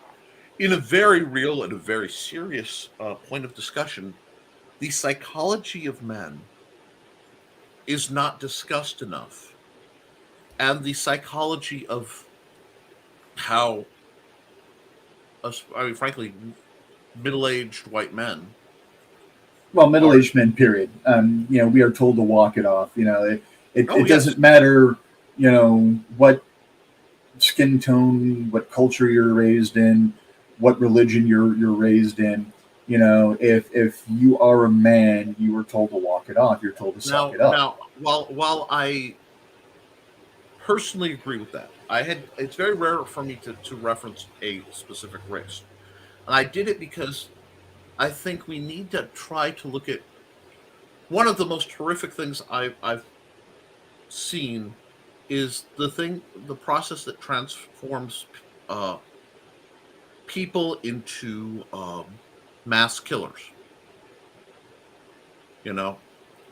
in a very real and a very serious point of discussion, the psychology of men is not discussed enough, and the psychology of how, frankly, middle-aged white men. Well, middle-aged men, period. We are told to walk it off. It doesn't matter, what skin tone, what culture you're raised in, what religion you're raised in. If you are a man, you are told to walk it off. You're told to suck it up. Now, while I personally agree with that, it's very rare for me to reference a specific race, and I did it because I think we need to try to look at one of the most horrific things I've seen is the process that transforms people into mass killers.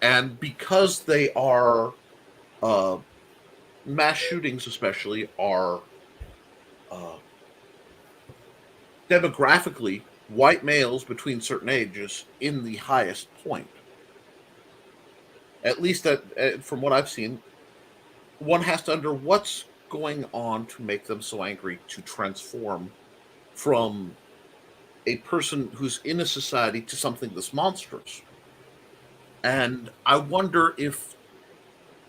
And because they are mass shootings, especially, are uh, demographically white males between certain ages in the highest point. At least that, from what I've seen, one has to wonder what's going on to make them so angry to transform from a person who's in a society to something that's monstrous. And I wonder if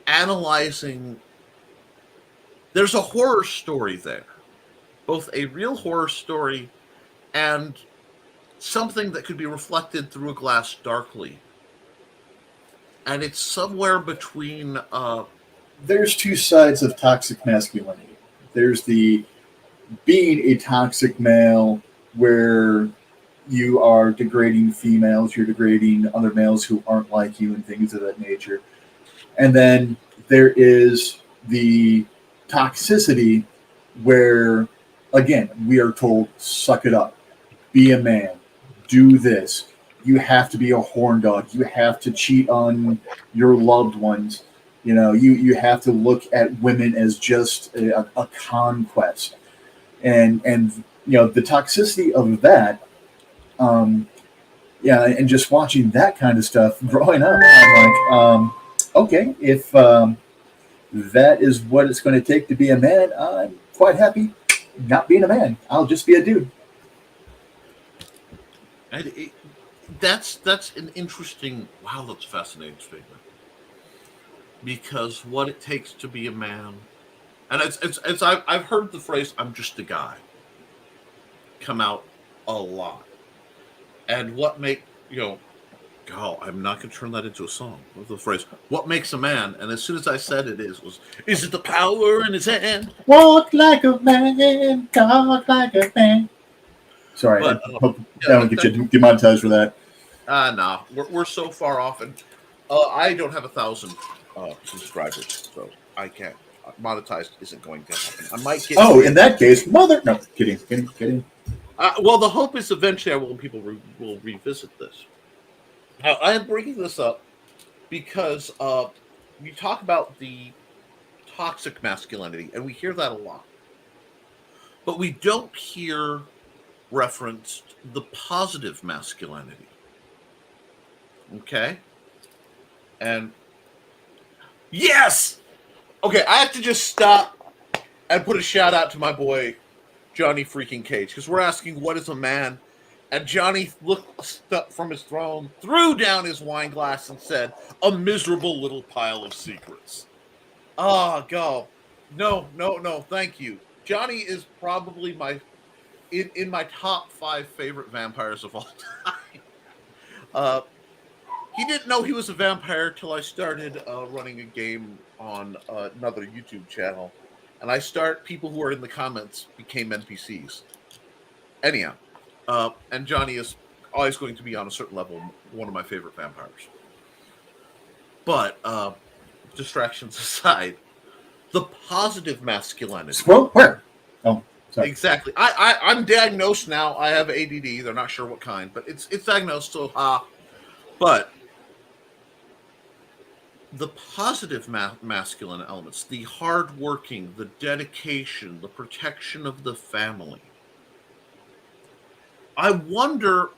analyzing, there's a horror story there, both a real horror story and something that could be reflected through a glass darkly. And it's somewhere between. There's two sides of toxic masculinity. There's the being a toxic male where you are degrading females, you're degrading other males who aren't like you, and things of that nature. And then there is the toxicity where, again, we are told, suck it up, be a man, do this. You have to be a horn dog. You have to cheat on your loved ones. You have to look at women as just a conquest. And the toxicity of that, and just watching that kind of stuff growing up, I'm like, okay, if that is what it's going to take to be a man, I'm quite happy not being a man. I'll just be a dude. And that's an interesting. Wow, that's a fascinating statement. Because what it takes to be a man, and it's I've heard the phrase "I'm just a guy" come out a lot, and what make God, I'm not going to turn that into a song. The phrase "What makes a man," and as soon as I said it, is it the power in his hand? Walk like a man, talk like a man. Sorry, I hope I don't get you demonetized for that. No, we're so far off, and I don't have 1,000 subscribers, so I can't. Monetized isn't going to happen. I might get. Oh, in that case, no, kidding. Well, the hope is eventually people will revisit this. Now, I am bringing this up because you talk about the toxic masculinity, and we hear that a lot, but we don't hear referenced the positive masculinity. Okay, and yes. Okay, I have to just stop and put a shout out to my boy, Johnny freaking Cage, because we're asking what is a man, and Johnny looked up from his throne, threw down his wine glass, and said, "A miserable little pile of secrets." Oh, go. No, thank you. Johnny is probably in my top 5 favorite vampires of all time. He didn't know he was a vampire till I started running a game on another YouTube channel, and people who are in the comments became NPCs. Anyhow, and Johnny is always going to be on a certain level one of my favorite vampires. But distractions aside, the positive masculinity. Well, where? Oh, sorry. Exactly. I'm diagnosed now. I have ADD. They're not sure what kind, but it's diagnosed. So but the positive masculine elements, the hard working, the dedication, the protection of the family. I wonder,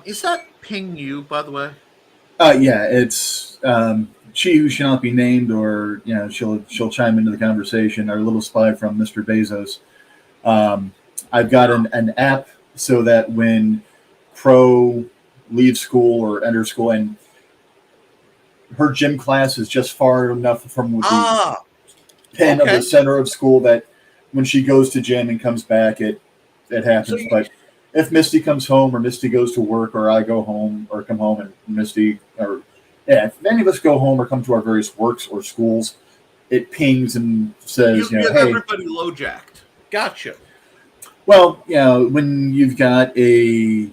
is that Ping Yu, by the way? Yeah, it's she who shall not be named, or she'll chime into the conversation. Our little spy from Mr. Bezos. I've got an app so that when Crow leaves school or enters school, and her gym class is just far enough from the pin of the center of school that when she goes to gym and comes back, it happens. But if Misty comes home, or Misty goes to work, or I go home or come home and Misty, if any of us go home or come to our various works or schools, it pings and says, you hey, everybody low jacked. Gotcha. Well, when you've got a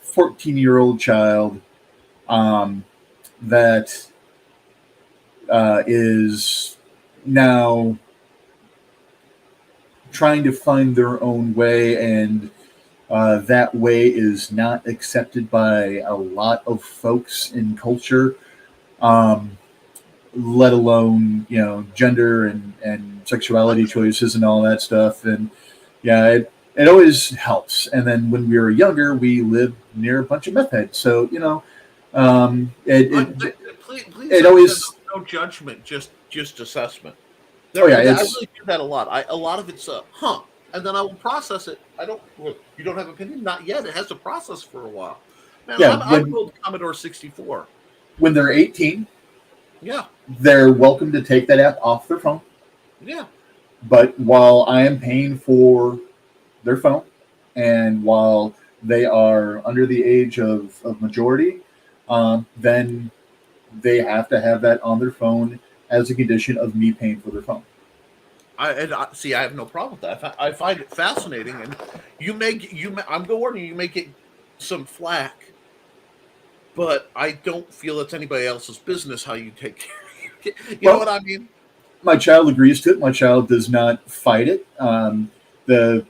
14-year-old child that is now trying to find their own way, and that way is not accepted by a lot of folks in culture, um, let alone gender and sexuality choices and all that stuff. And yeah, it always helps. And then when we were younger, we lived near a bunch of meth heads, so Please it understand, always. no judgment, just assessment. Oh yeah, I it's really do that a lot. A lot of it's and then I will process it. I don't. Well, you don't have opinion? Not yet. It has to process for a while. Man, yeah I'm an old Commodore 64. when they're 18, Yeah, they're welcome to take that app off their phone. yeah. But while I am paying for their phone, and while they are under the age of majority, then they have to have that on their phone as a condition of me paying for their phone. I see. I have no problem with that. I find it fascinating, and I'm going to warn you. You may get some flack, but I don't feel it's anybody else's business how you take care. You know Well, what I mean? my child agrees to it. My child does not fight it. The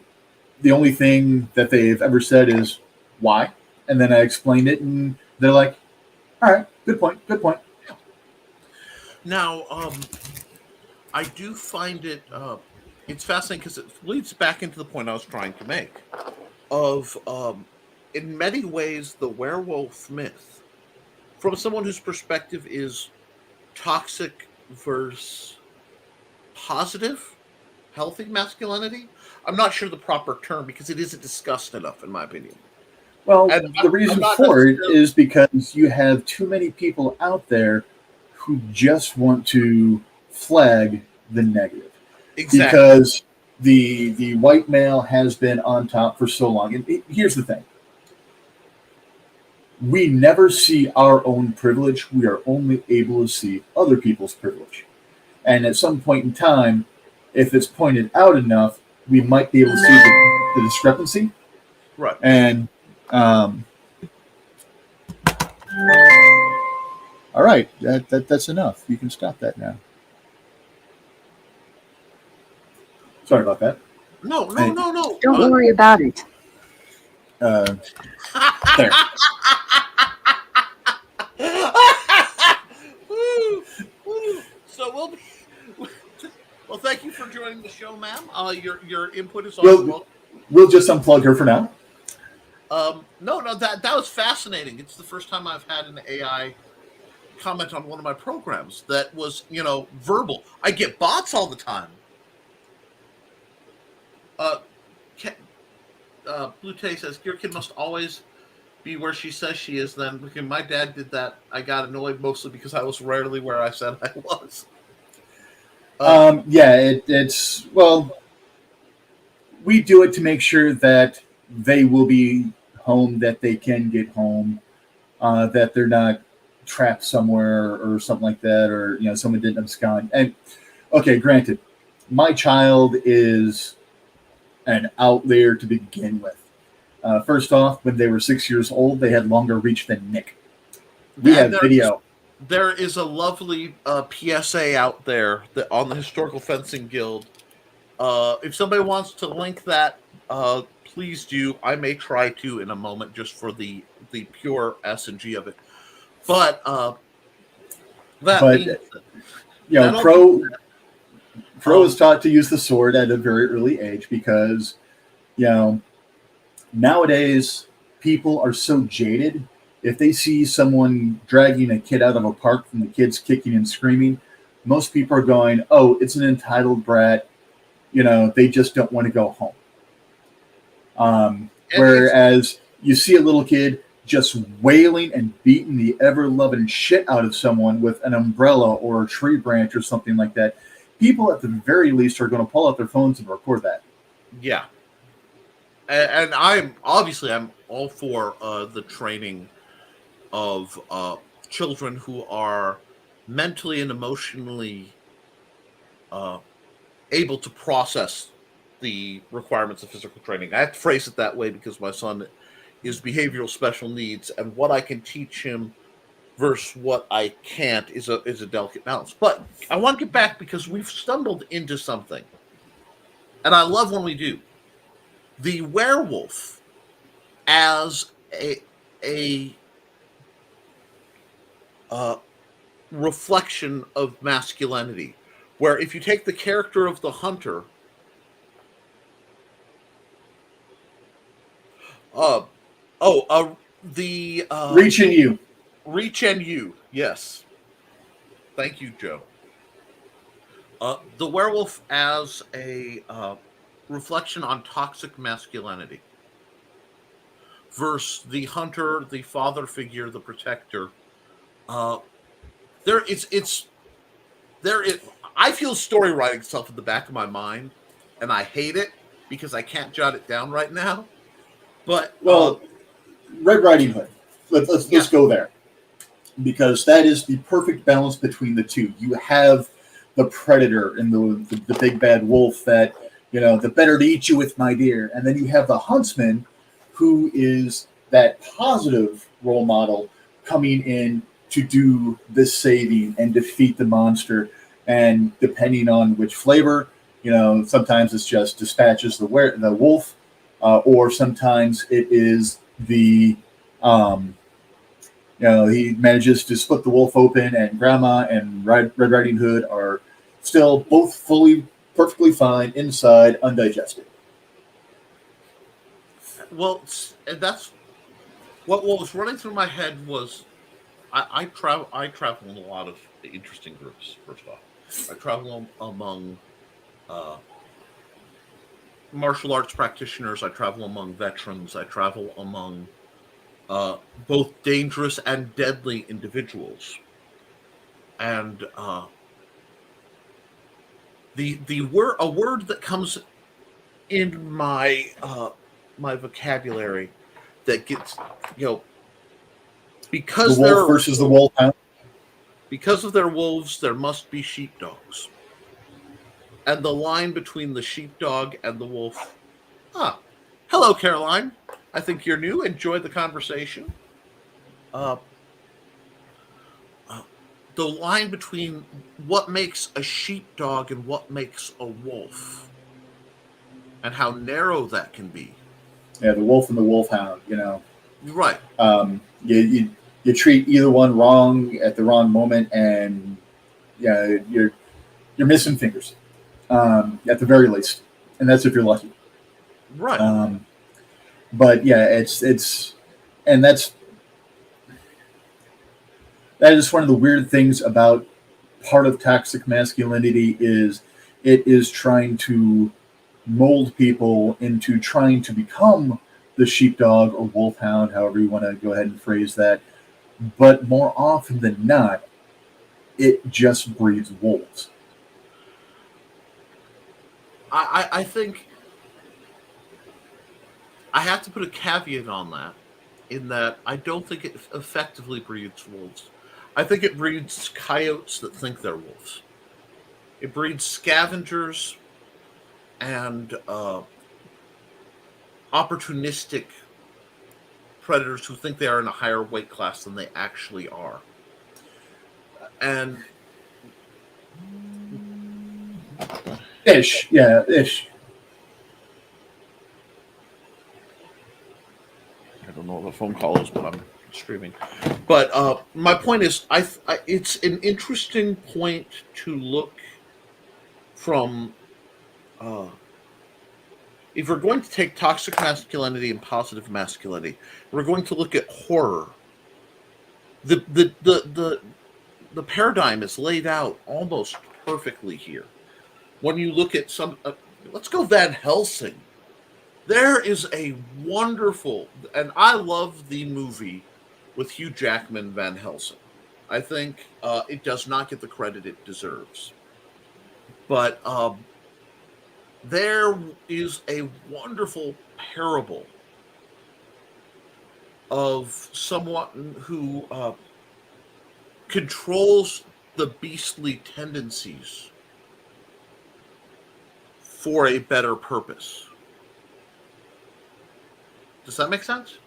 the only thing that they've ever said is why, and then I explained it, and they're like, "All right, good point, good point." Now, I do find it's fascinating because it leads back into the point I was trying to make of in many ways the werewolf myth from someone whose perspective is toxic versus positive, healthy masculinity. I'm not sure the proper term because it isn't discussed enough, in my opinion. Well, And the I'm reason not for it necessarily is because you have too many people out there who just want to flag the negative, exactly because the white male has been on top for so long. And here's the thing: we never see our own privilege. We are only able to see other people's privilege. And at some point in time, if it's pointed out enough, we might be able to see the discrepancy. right. And um, all right, that's enough. You can stop that now. Sorry about that. No, no, Hey, no, no. Don't worry about it. uh, there. Woo, woo. So we'll be. Well, thank you for joining the show, ma'am. Your input is always We'll welcome. we'll just unplug her for now. No, that was fascinating. It's the first time I've had an AI comment on one of my programs that was, verbal. I get bots all the time. Uh, Blue Tay says your kid must always be where she says she is. Then, because my dad did that, I got annoyed mostly because I was rarely where I said I was. Yeah, it's well, we do it to make sure that they will be home, that they can get home, that they're not trapped somewhere or something like that, or someone didn't abscond. And okay, granted, my child is an outlier to begin with. First off, when they were 6 years old, they had longer reach than Nick. We and have video. there is a lovely PSA out there that on the Historical Fencing Guild. If somebody wants to link that, please do. I may try to in a moment, just for the pure S and G of it. But that But being that all being Crow um, is taught to use the sword at a very early age because nowadays people are so jaded. If they see someone dragging a kid out of a park and the kid's kicking and screaming, most people are going, "Oh, it's an entitled brat. They just don't want to go home." and it's Whereas you see a little kid just wailing and beating the ever loving shit out of someone with an umbrella or a tree branch or something like that, people at the very least are going to pull out their phones and record that. yeah, and I'm all for the training of children who are mentally and emotionally uh, able to process the requirements of physical training. I have to phrase it that way because my son is behavioral special needs, and what I can teach him versus what I can't is a delicate balance. But I want to get back because we've stumbled into something, and I love when we do. The werewolf as a uh, reflection of masculinity, where if you take the character of the hunter, uh, the Reaching you. Reach and You, yes, thank you, Joe. The werewolf as a reflection on toxic masculinity versus the hunter, the father figure, the protector. Uh, there, it's there. I feel story writing stuff in the back of my mind, and I hate it because I can't jot it down right now. But Well, Red Riding Hood. Let's go there, because that is the perfect balance between the two. You have the predator and the big bad wolf that, the better to eat you with, my dear, and then you have the huntsman, who is that positive role model coming in to do this saving and defeat the monster. And depending on which flavor, sometimes it's just dispatches the wolf, or sometimes it is the he manages to split the wolf open, and Grandma and Red Riding Hood are still both perfectly fine inside, undigested. well, and that's what was running through my head was I travel in a lot of interesting groups. First off, I travel among uh, martial arts practitioners. I travel among veterans. I travel among both dangerous and deadly individuals. And the word a word that comes in my vocabulary that gets The because wolf versus the wolfhound. because of their wolves, there must be sheepdogs. And the line between the sheepdog and the wolf. Ah, hello, Caroline. I think you're new. Enjoy the conversation. Uh, uh, the line between what makes a sheepdog and what makes a wolf, and how narrow that can be. Yeah, the wolf and the wolfhound. Right. You treat either one wrong at the wrong moment, and you're missing fingers, at the very least, and that's if you're lucky. Right. But yeah, it's and that is one of the weird things about part of toxic masculinity is it is trying to mold people into trying to become the sheepdog or wolfhound, however you want to go ahead and phrase that. But more often than not, it just breeds wolves. I think I have to put a caveat on that, in that I don't think it effectively breeds wolves. I think it breeds coyotes that think they're wolves. It breeds scavengers and opportunistic predators who think they are in a higher weight class than they actually are. And Ish, yeah, ish. I don't know what the phone call is, but I'm streaming. But my point is, it's an interesting point to look from. If we're going to take toxic masculinity and positive masculinity, we're going to look at horror. The paradigm is laid out almost perfectly here. When you look at let's go Van Helsing. There is a wonderful, and I love the movie with Hugh Jackman, Van Helsing. I think it does not get the credit it deserves. But there is a wonderful parable of someone who controls the beastly tendencies for a better purpose. Does that make sense?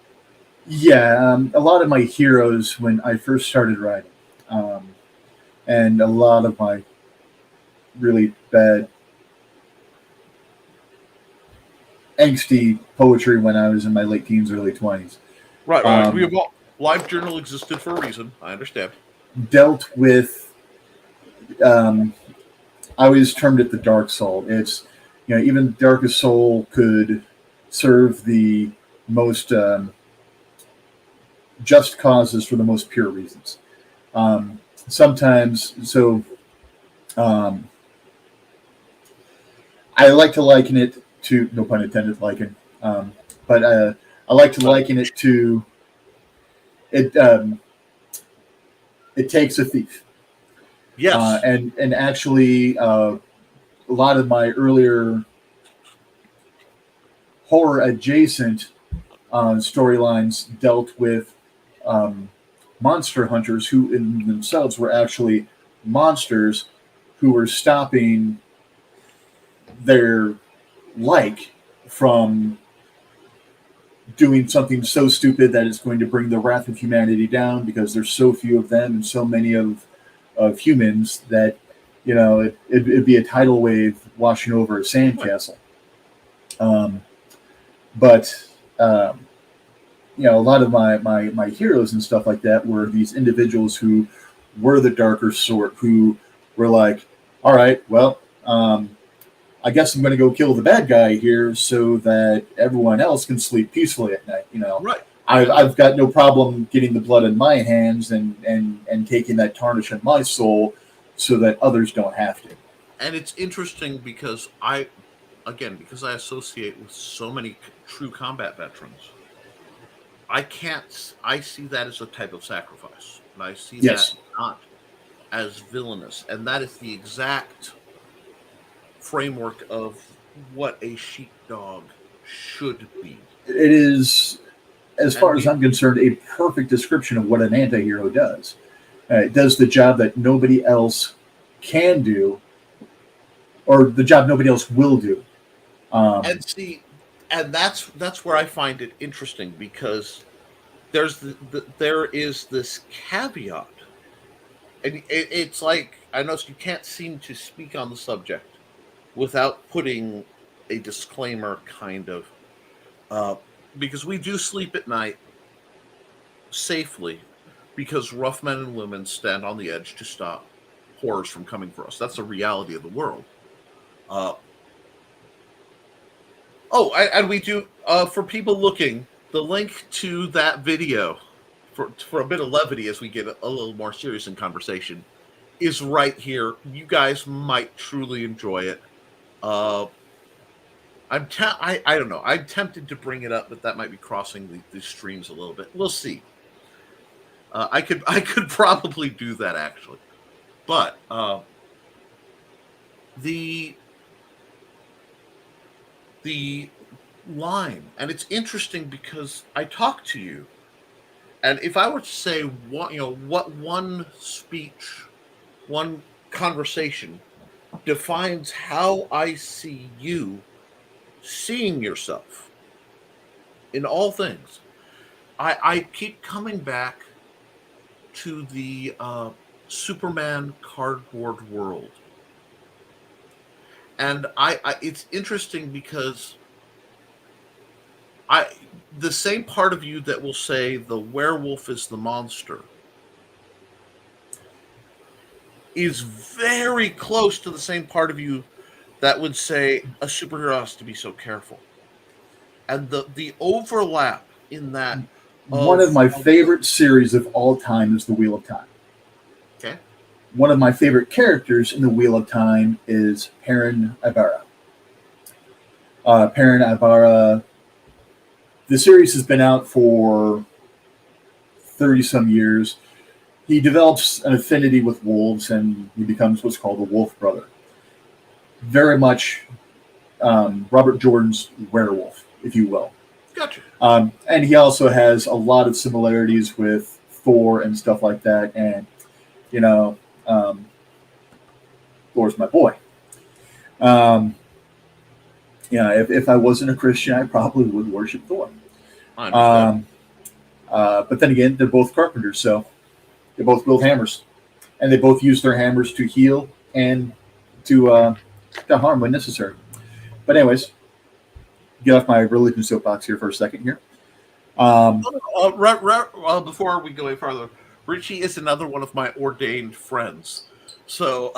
Yeah, a lot of my heroes when I first started writing, um, and a lot of my really bad, angsty poetry when I was in my late teens, early 20s. Right. We Um, have all, live journal existed for a reason. I understand. dealt with. I always termed it the dark soul. It's, even the darkest soul could serve the most just causes for the most pure reasons. Sometimes, so I like to liken it to, no pun intended, liken, but I like to liken it to it. It takes a thief. Yes. And actually, a lot of my earlier horror adjacent storylines dealt with monster hunters who in themselves were actually monsters who were stopping their like from doing something so stupid that it's going to bring the wrath of humanity down, because there's so few of them and so many of humans that it'd be a tidal wave washing over a sandcastle. But a lot of my heroes and stuff like that were these individuals who were the darker sort, who were like, all right, well, I guess I'm going to go kill the bad guy here so that everyone else can sleep peacefully at night. Right. I've got no problem getting the blood in my hands and taking that tarnish in my soul so that others don't have to. And it's interesting because I associate with so many true combat veterans. I see that as a type of sacrifice. And I see Yes. that not as villainous. And that is the exact framework of what a sheepdog should be. It is, as far as I'm concerned, a perfect description of what an anti-hero does. It does the job that nobody else can do, or the job nobody else will do. And that's where I find it interesting, because there is this caveat, and it's like, I know you can't seem to speak on the subject without putting a disclaimer, kind of, because we do sleep at night safely because rough men and women stand on the edge to stop horrors from coming for us. That's the reality of the world. And we do, for people looking, the link to that video for a bit of levity as we get a little more serious in conversation is right here. You guys might truly enjoy it. I don't know. I'm tempted to bring it up, but that might be crossing the streams a little bit. We'll see. I could probably do that, actually, but the line, and it's interesting because I talk to you, and if I were to say what one speech, one conversation defines how I see you seeing yourself in all things, I keep coming back to the Superman cardboard world. And it's interesting because the same part of you that will say the werewolf is the monster is very close to the same part of you that would say a superhero has to be so careful. And the overlap in that. One of my favorite series of all time is The Wheel of Time. Okay. One of my favorite characters in The Wheel of Time is Perrin Ibarra. Perrin Ibarra, the series has been out for 30-some years. He develops an affinity with wolves, and he becomes what's called a wolf brother. Very much Robert Jordan's werewolf, if you will. Gotcha. And he also has a lot of similarities with Thor and stuff like that. And, Thor's my boy. If I wasn't a Christian, I probably would worship Thor. But then again, they're both carpenters, so they both wield hammers. And they both use their hammers to heal and to harm when necessary. But anyways, get off my religion soapbox here for a second here. Before we go any further, Richie is another one of my ordained friends. So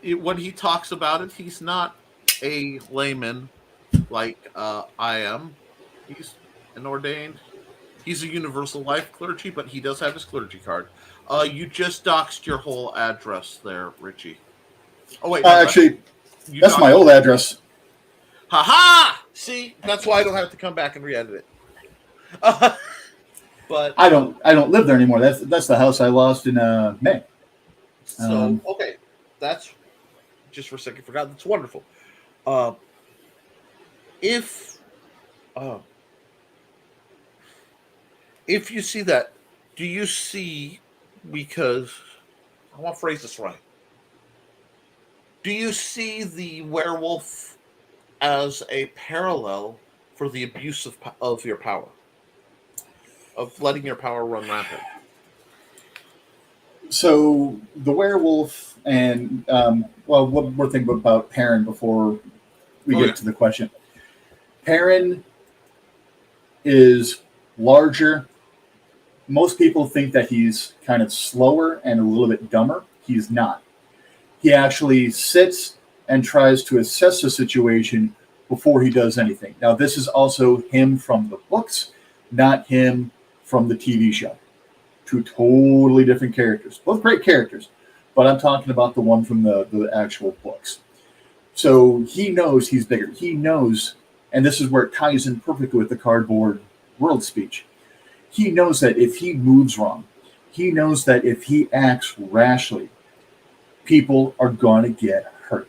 when he talks about it, he's not a layman like I am. He's an ordained. He's a universal life clergy, but he does have his clergy card. You just doxed your whole address there, Richie. Oh wait, no, Actually, that's my old address. Ha ha! See, that's why I don't have to come back and re-edit it. But I don't live there anymore. That's the house I lost in May. So okay, that's just for a second. Forgot. That's wonderful. If you see that, do you see? Because I want to phrase this right. Do you see the werewolf as a parallel for the abuse of your power, of letting your power run rampant? So the werewolf and well, one more thing about Perrin before we get to the question. Perrin is larger. Most people think that he's kind of slower and a little bit dumber. He's not. He actually sits and tries to assess the situation before he does anything. Now, this is also him from the books, not him from the TV show. Two totally different characters. Both great characters, but I'm talking about the one from the actual books. So he knows he's bigger. He knows, and this is where it ties in perfectly with the cardboard world speech. He knows that if he moves wrong, he knows that if he acts rashly, people are going to get hurt.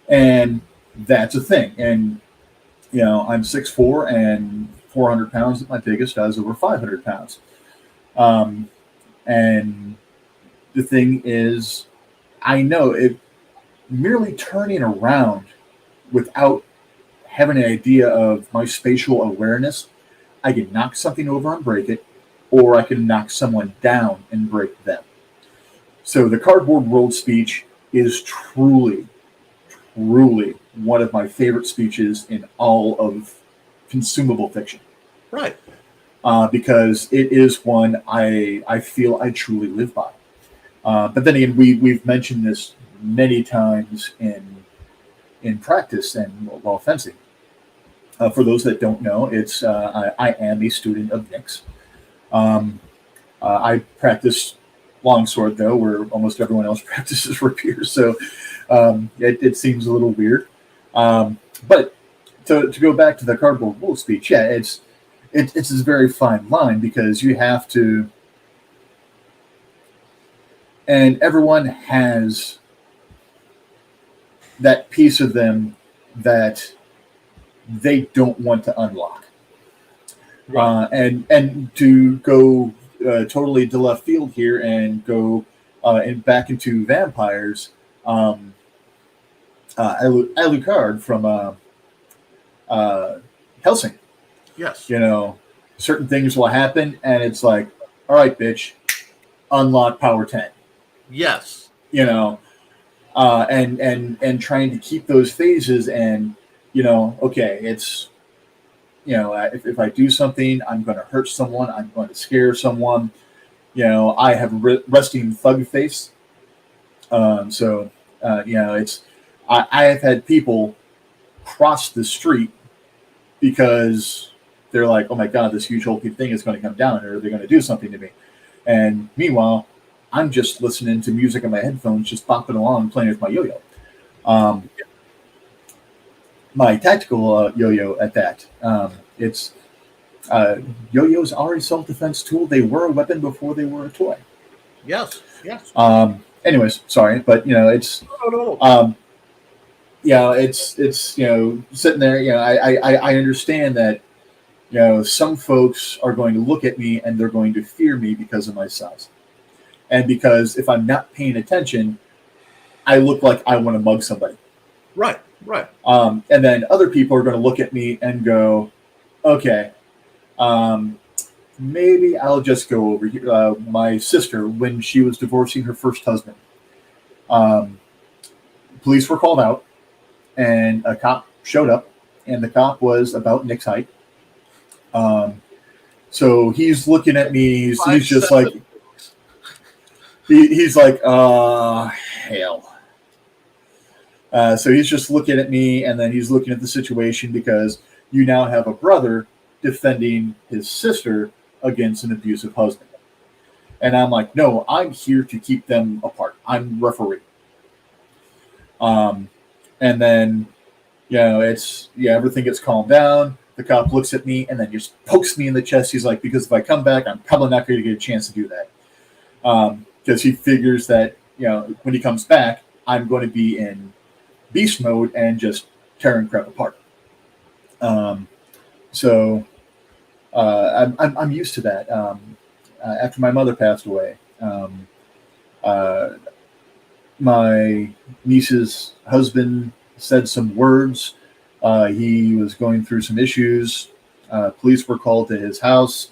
And that's a thing. And, you know, I'm 6'4" and 400 pounds at my biggest. I was over 500 pounds. And the thing is, I know it merely turning around without having an idea of my spatial awareness, I can knock something over and break it, or I can knock someone down and break them. So the cardboard world speech is truly, truly one of my favorite speeches in all of consumable fiction. Right. Because it is one I feel I truly live by. But then again, we've mentioned this many times in practice and while fencing. For those that don't know, it's I am a student of Nick's. I practice longsword, though, where almost everyone else practices rapier, so it seems a little weird. But to go back to the cardboard wolf speech, yeah, it's a very fine line because you have to, and everyone has that piece of them that they don't want to unlock. Right. And to go totally to left field here and go and back into vampires, Alucard from Helsing. Yes. You know, certain things will happen, and it's like, all right, bitch, unlock power 10. Yes. You know, and trying to keep those phases, and you know, okay, it's, you know, if I do something, I'm going to hurt someone, I'm going to scare someone. You know, I have resting thug face. So you know, it's I have had people cross the street because they're like, oh my God, this huge hulking thing is going to come down, or they're going to do something to me. And meanwhile, I'm just listening to music on my headphones, just bopping along, playing with my yo-yo. My tactical yo-yo at that. It's yo-yos are a self-defense tool. They were a weapon before they were a toy. Yes. Yes. Anyways, sorry, but you know, it's you know, it's you know, sitting there. You know, I understand that. You know, some folks are going to look at me and they're going to fear me because of my size. And because if I'm not paying attention, I look like I want to mug somebody. Right, right. And then other people are going to look at me and go, okay, maybe I'll just go over here. My sister, when she was divorcing her first husband, police were called out, and a cop showed up, and the cop was about Nick's height. So he's looking at me. He's just 5'7". like, he's like, hell. So he's just looking at me, and then he's looking at the situation because you now have a brother defending his sister against an abusive husband. And I'm like, no, I'm here to keep them apart. I'm referee. And then, everything gets calmed down. The cop looks at me and then just pokes me in the chest. He's like, because if I come back, I'm probably not going to get a chance to do that. Because he figures that, when he comes back, I'm going to be in beast mode and just tearing crap apart. So I'm used to that. After my mother passed away, my niece's husband said some words. He was going through some issues. Police were called to his house.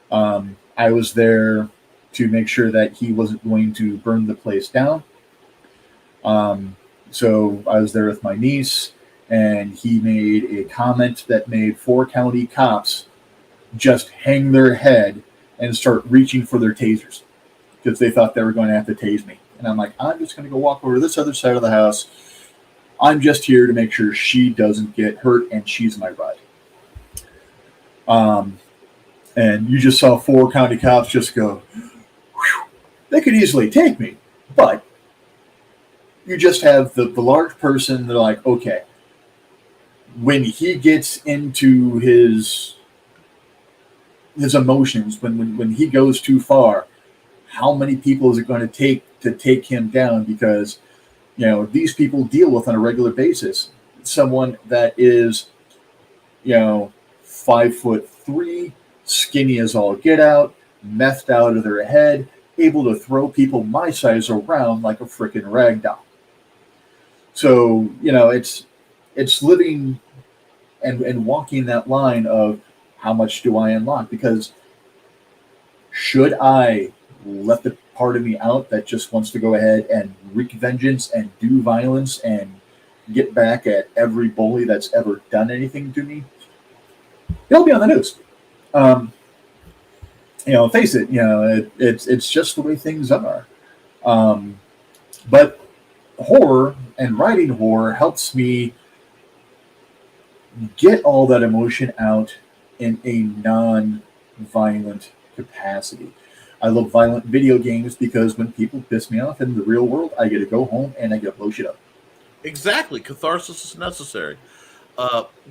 I was there to make sure that he wasn't going to burn the place down. So I was there with my niece, and he made a comment that made 4 county cops just hang their head and start reaching for their tasers because they thought they were going to have to tase me. And I'm like, I'm just going to go walk over to this other side of the house. I'm just here to make sure she doesn't get hurt, and she's my ride. And you just saw 4 county cops just go, whew, they could easily take me, but you just have the large person. They're like, okay, when he gets into his emotions, when he goes too far, how many people is it going to take him down? Because, these people deal with on a regular basis someone that is, 5'3", skinny as all get out, methed out of their head, able to throw people my size around like a freaking rag doll. So, it's living and walking that line of how much do I unlock? Because should I let the part of me out that just wants to go ahead and wreak vengeance and do violence and get back at every bully that's ever done anything to me? It'll be on the news. Face it, it's just the way things are. But horror and writing horror helps me get all that emotion out in a non-violent capacity. I love violent video games because when people piss me off in the real world, I get to go home and I get to blow shit up. Exactly. Catharsis is necessary.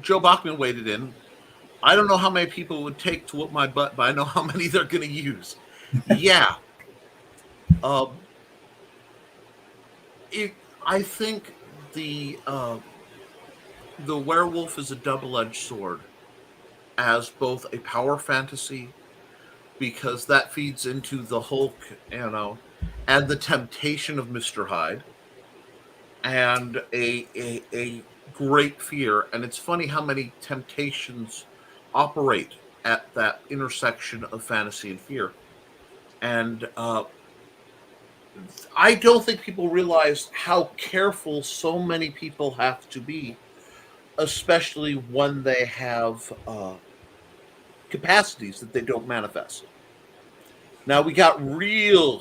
Joe Bachman waded in. I don't know how many people it would take to whoop my butt, but I know how many they're going to use. Yeah. I think the werewolf is a double-edged sword as both a power fantasy, because that feeds into the Hulk, and the temptation of Mr. Hyde, and a great fear. And it's funny how many temptations operate at that intersection of fantasy and fear. And I don't think people realize how careful so many people have to be, especially when they have capacities that they don't manifest. Now we got real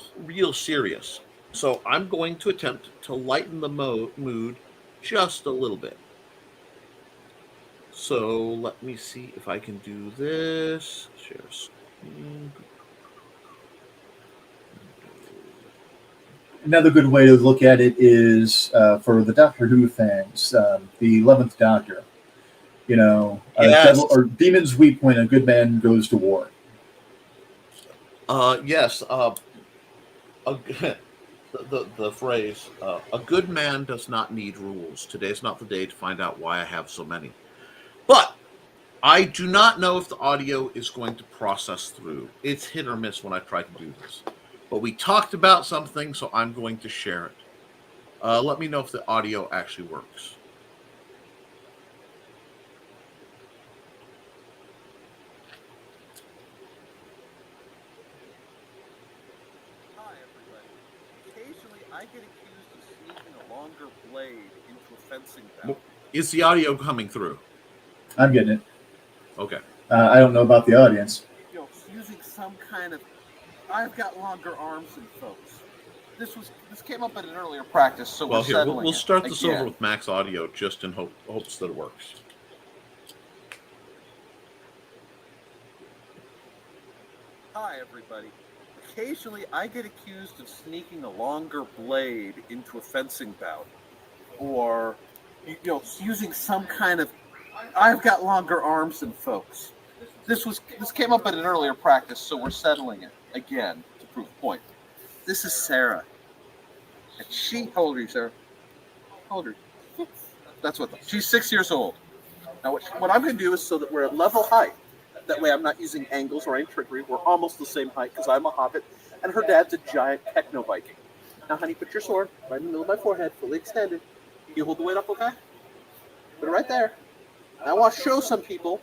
serious. So I'm going to attempt to lighten the mood just a little bit. So let me see if I can do this. Share screen. Another good way to look at it is for the Doctor Who fans, the 11th Doctor. Yes. Devil, or demons weep when a good man goes to war. Yes. The phrase, a good man does not need rules. Today's not the day to find out why I have so many. But I do not know if the audio is going to process through. It's hit or miss when I try to do this. But we talked about something, so I'm going to share it. Let me know if the audio actually works. Hi, everybody. Occasionally, I get accused of sneaking a longer blade into a fencing bout. Is the audio coming through? I'm getting it. Okay. I don't know about the audience. some kind of. I've got longer arms than folks. This came up at an earlier practice, so Well, we're here settling we'll start this over again. with Max Audio, just in hopes that it works. Hi, everybody. Occasionally, I get accused of sneaking a longer blade into a fencing bout, or using some kind of. I've got longer arms than folks. This came up at an earlier practice, so we're settling it again to prove a point. This is Sarah, and how old are you, Sarah? How old are you? That's what she's 6 years old. Now, what I'm going to do is so that we're at level height. That way, I'm not using angles or any trickery. We're almost the same height because I'm a hobbit, and her dad's a giant techno Viking. Now, honey, put your sword right in the middle of my forehead, fully extended. You hold the weight up, okay? Put it right there. Now, I want to show some people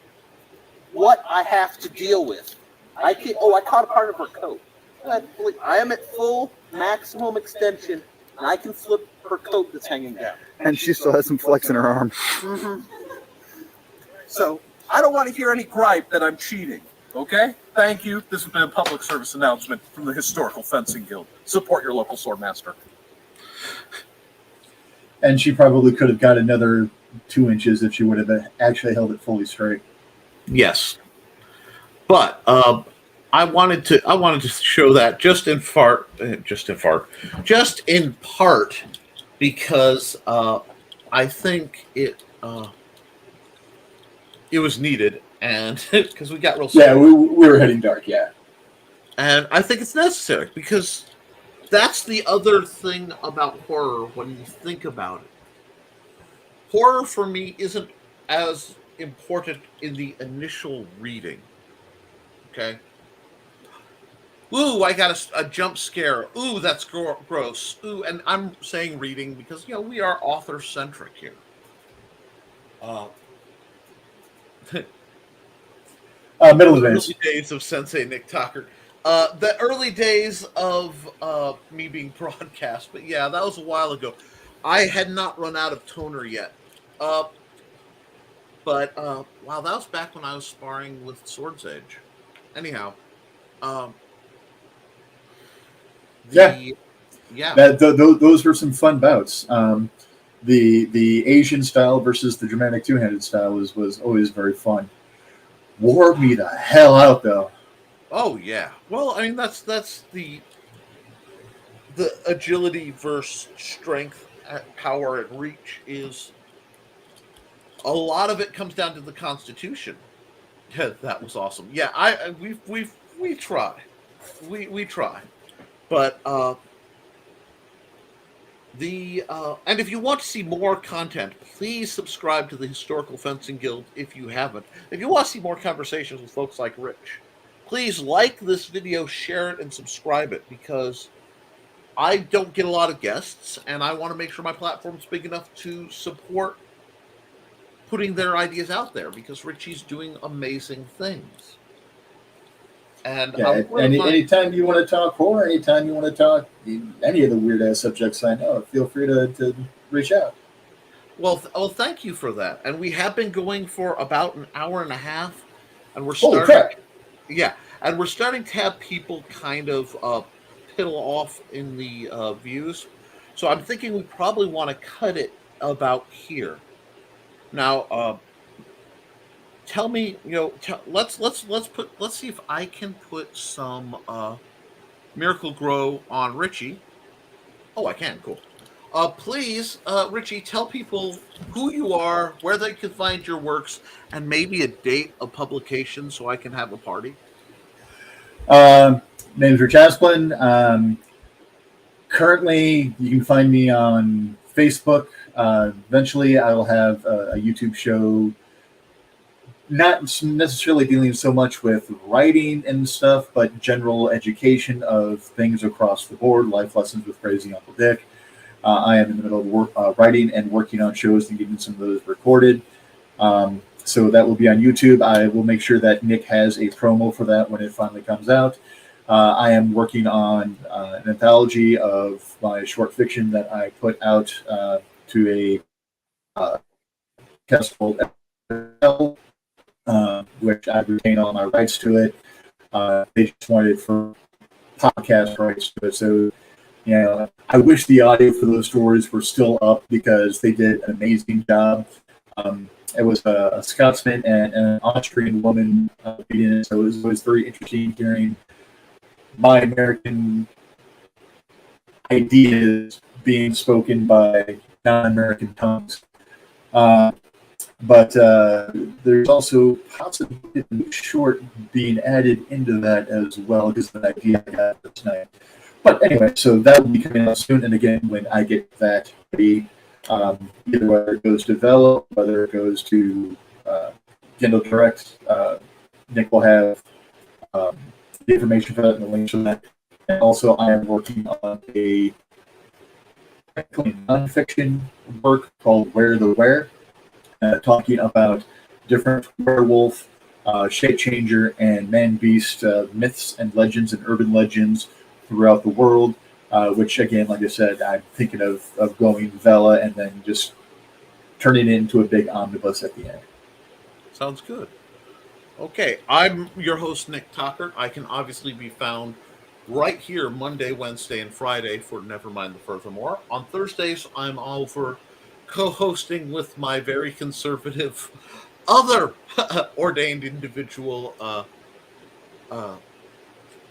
what I have to deal with. I caught a part of her coat. I am at full maximum extension, and I can flip her coat that's hanging down. And she still has some flex in her arm. Mm-hmm. So, I don't want to hear any gripe that I'm cheating, okay? Thank you. This has been a public service announcement from the Historical Fencing Guild. Support your local swordmaster. And she probably could have got another 2 inches if she would have actually held it fully straight. Yes, but I wanted to show that just in part because I think it was needed, and because we got real. Yeah, we were heading dark. Yeah, and I think it's necessary because that's the other thing about horror when you think about it. Horror for me isn't as important in the initial reading. Okay. Ooh, I got a jump scare. Ooh, that's gross. Ooh, and I'm saying reading because we are author centric here. middle of early days of Sensei Nick Tockert. The early days of me being broadcast, but yeah, that was a while ago. I had not run out of toner yet. But wow, that was back when I was sparring with Sword's Edge. Anyhow, those were some fun bouts. The Asian style versus the Germanic two-handed style was always very fun. Wore me the hell out though. Oh yeah. Well, I mean that's the agility versus strength, power, and reach is. A lot of it comes down to the Constitution. That was awesome. Yeah, we try, we try, but and if you want to see more content, please subscribe to the Historical Fencing Guild if you haven't. If you want to see more conversations with folks like Rich, please like this video, share it, and subscribe it because I don't get a lot of guests, and I want to make sure my platform's big enough to support putting their ideas out there because Richie's doing amazing things. And anytime you want to talk horror, anytime you want to talk any of the weird ass subjects I know, feel free to reach out. Well, thank you for that. And we have been going for about an hour and a half, and we're starting. Holy crap. Yeah, and we're starting to have people kind of piddle off in the views. So I'm thinking we probably want to cut it about here. Now, tell me, let's see if I can put some Miracle Grow on Richie. Oh, I can. Cool. Please, Richie, tell people who you are, where they can find your works, and maybe a date of publication so I can have a party. Name's Rich Asplin. Currently, you can find me on Facebook. Eventually, I will have a YouTube show, not necessarily dealing so much with writing and stuff, but general education of things across the board, life lessons with Crazy Uncle Dick. I am in the middle of writing and working on shows and getting some of those recorded. So that will be on YouTube. I will make sure that Nick has a promo for that when it finally comes out. I am working on an anthology of my short fiction that I put out to a cast called which I retain all my rights to it. They just wanted it for podcast rights to it. So, I wish the audio for those stories were still up because they did an amazing job. It was a Scotsman and an Austrian woman reading it, so it was very interesting hearing my American ideas being spoken by non-American tongues. But there's also possibly a new short being added into that as well, because of an idea I got for tonight. But anyway, so that will be coming out soon. And again, when I get that ready, either whether it goes to Velo, whether it goes to Kindle Direct, Nick will have the information for that and the links for that. And also, I am working on a nonfiction work called Where the Where, talking about different werewolf, shape changer, and man beast myths and legends and urban legends throughout the world. Which, again, like I said, I'm thinking of going Vela and then just turning it into a big omnibus at the end. Sounds good. Okay, I'm your host, Nick Tockert. I can obviously be found right here Monday, Wednesday, and Friday for Nevermind the Furthermore. On Thursdays, I'm over co-hosting with my very conservative other ordained individual,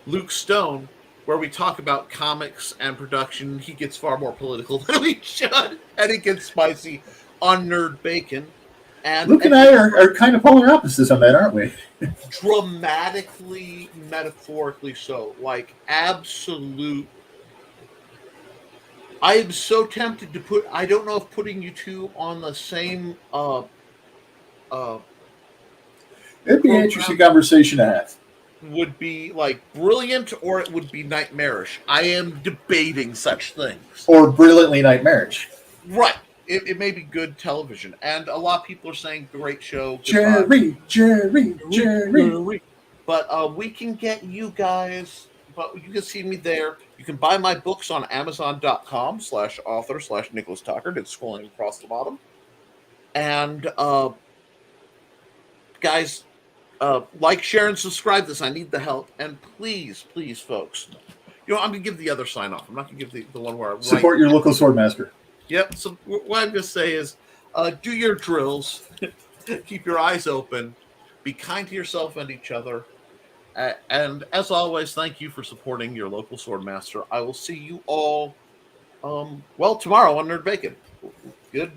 Luke Stone, where we talk about comics and production. He gets far more political than we should, and it gets spicy on Nerd Bacon. And Luke and I are kind of polar opposites on that, aren't we? Dramatically, metaphorically so. Like, absolute. I am so tempted to put. I don't know if putting you two on the same. It'd be an interesting conversation to have. Would be like brilliant, or it would be nightmarish. I am debating such things. Or brilliantly nightmarish. Right. It may be good television, and a lot of people are saying great show. Jerry. But we can get you guys. But you can see me there. You can buy my books on Amazon.com/author/Nicholas Tockert. It's scrolling across the bottom. And guys, like, share, and subscribe this. I need the help. And please, please, folks. I'm going to give the other sign off. I'm not going to give the one where I support your local swordmaster. Yep. So what I'm going to say is, do your drills, keep your eyes open, be kind to yourself and each other, and as always, thank you for supporting your local swordmaster. I will see you all, tomorrow on Nerd Bacon.